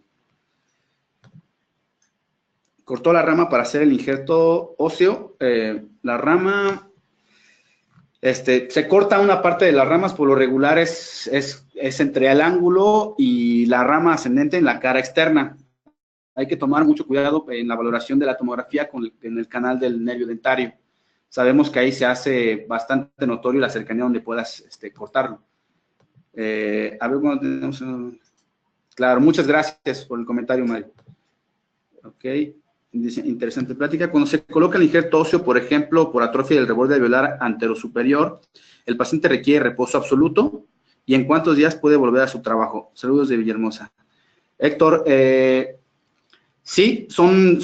Cortó la rama para hacer el injerto óseo. La rama, se corta una parte de las ramas, por lo regular es entre el ángulo y la rama ascendente en la cara externa. Hay que tomar mucho cuidado en la valoración de la tomografía en el canal del nervio dentario. Sabemos que ahí se hace bastante notorio la cercanía donde puedas cortarlo. A ver cuando tenemos... Claro, muchas gracias por el comentario, Mario. Ok, interesante plática. Cuando se coloca el injerto óseo, por ejemplo, por atrofia del reborde alveolar anterosuperior, el paciente requiere reposo absoluto. ¿Y en cuántos días puede volver a su trabajo? Saludos de Villahermosa. Héctor, sí, son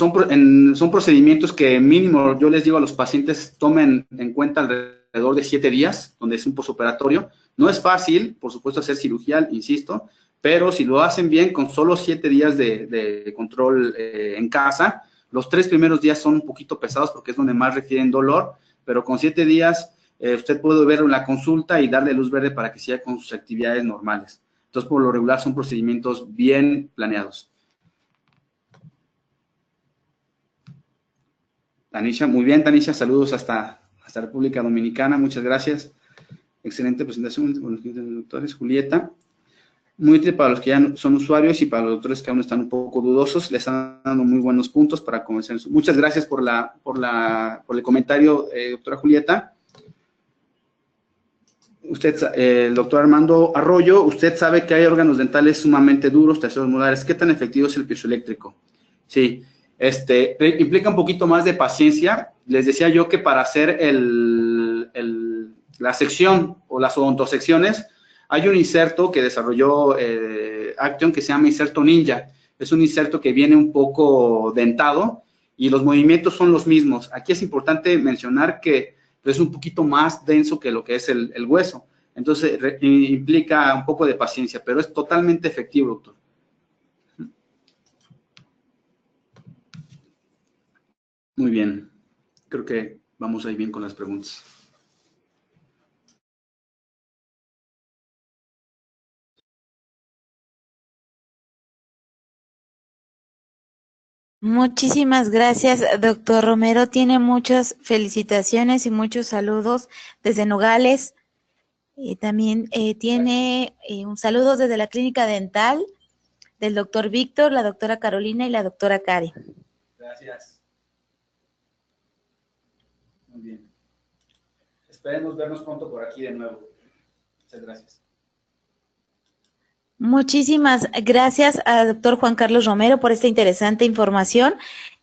procedimientos que mínimo yo les digo a los pacientes tomen en cuenta alrededor de 7 días, donde es un posoperatorio. No es fácil, por supuesto, hacer cirugía, insisto, pero si lo hacen bien, con solo 7 días de control en casa, los 3 primeros días son un poquito pesados porque es donde más requieren dolor, pero con 7 días usted puede ver la consulta y darle luz verde para que siga con sus actividades normales. Entonces, por lo regular, son procedimientos bien planeados. Tanisha, muy bien, Tanisha, saludos hasta República Dominicana, muchas gracias. Excelente presentación con los doctores. Julieta, muy útil para los que ya son usuarios y para los doctores que aún están un poco dudosos. Les están dando muy buenos puntos para comenzar. Muchas gracias por el comentario, doctora Julieta. Usted, el doctor Armando Arroyo, usted sabe que hay órganos dentales sumamente duros, terceros molares. ¿Qué tan efectivo es el piezoeléctrico? Sí, implica un poquito más de paciencia. Les decía yo que para hacer la sección o las odontosecciones, hay un inserto que desarrolló Action que se llama inserto ninja. Es un inserto que viene un poco dentado y los movimientos son los mismos. Aquí es importante mencionar que es un poquito más denso que lo que es el hueso. Entonces, implica un poco de paciencia, pero es totalmente efectivo, doctor. Muy bien. Creo que vamos a ir bien con las preguntas. Muchísimas gracias, doctor Romero. Tiene muchas felicitaciones y muchos saludos desde Nogales. También tiene un saludo desde la clínica dental del doctor Víctor, la doctora Carolina y la doctora Karen. Gracias. Muy bien. Esperemos vernos pronto por aquí de nuevo. Muchas gracias. Muchísimas gracias al doctor Juan Carlos Romero por esta interesante información.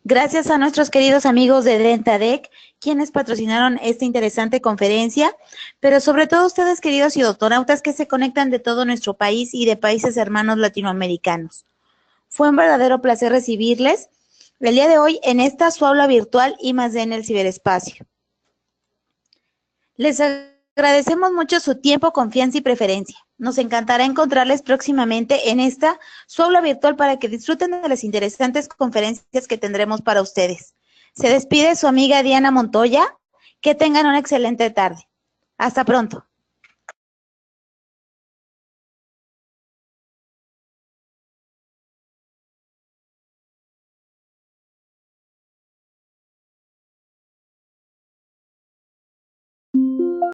Gracias a nuestros queridos amigos de Dentadec, quienes patrocinaron esta interesante conferencia, pero sobre todo ustedes, queridos idontonautas, que se conectan de todo nuestro país y de países hermanos latinoamericanos. Fue un verdadero placer recibirles el día de hoy en esta su aula virtual I+D en el ciberespacio. Les agradecemos mucho su tiempo, confianza y preferencia. Nos encantará encontrarles próximamente en esta su aula virtual para que disfruten de las interesantes conferencias que tendremos para ustedes. Se despide su amiga Diana Montoya. Que tengan una excelente tarde. Hasta pronto.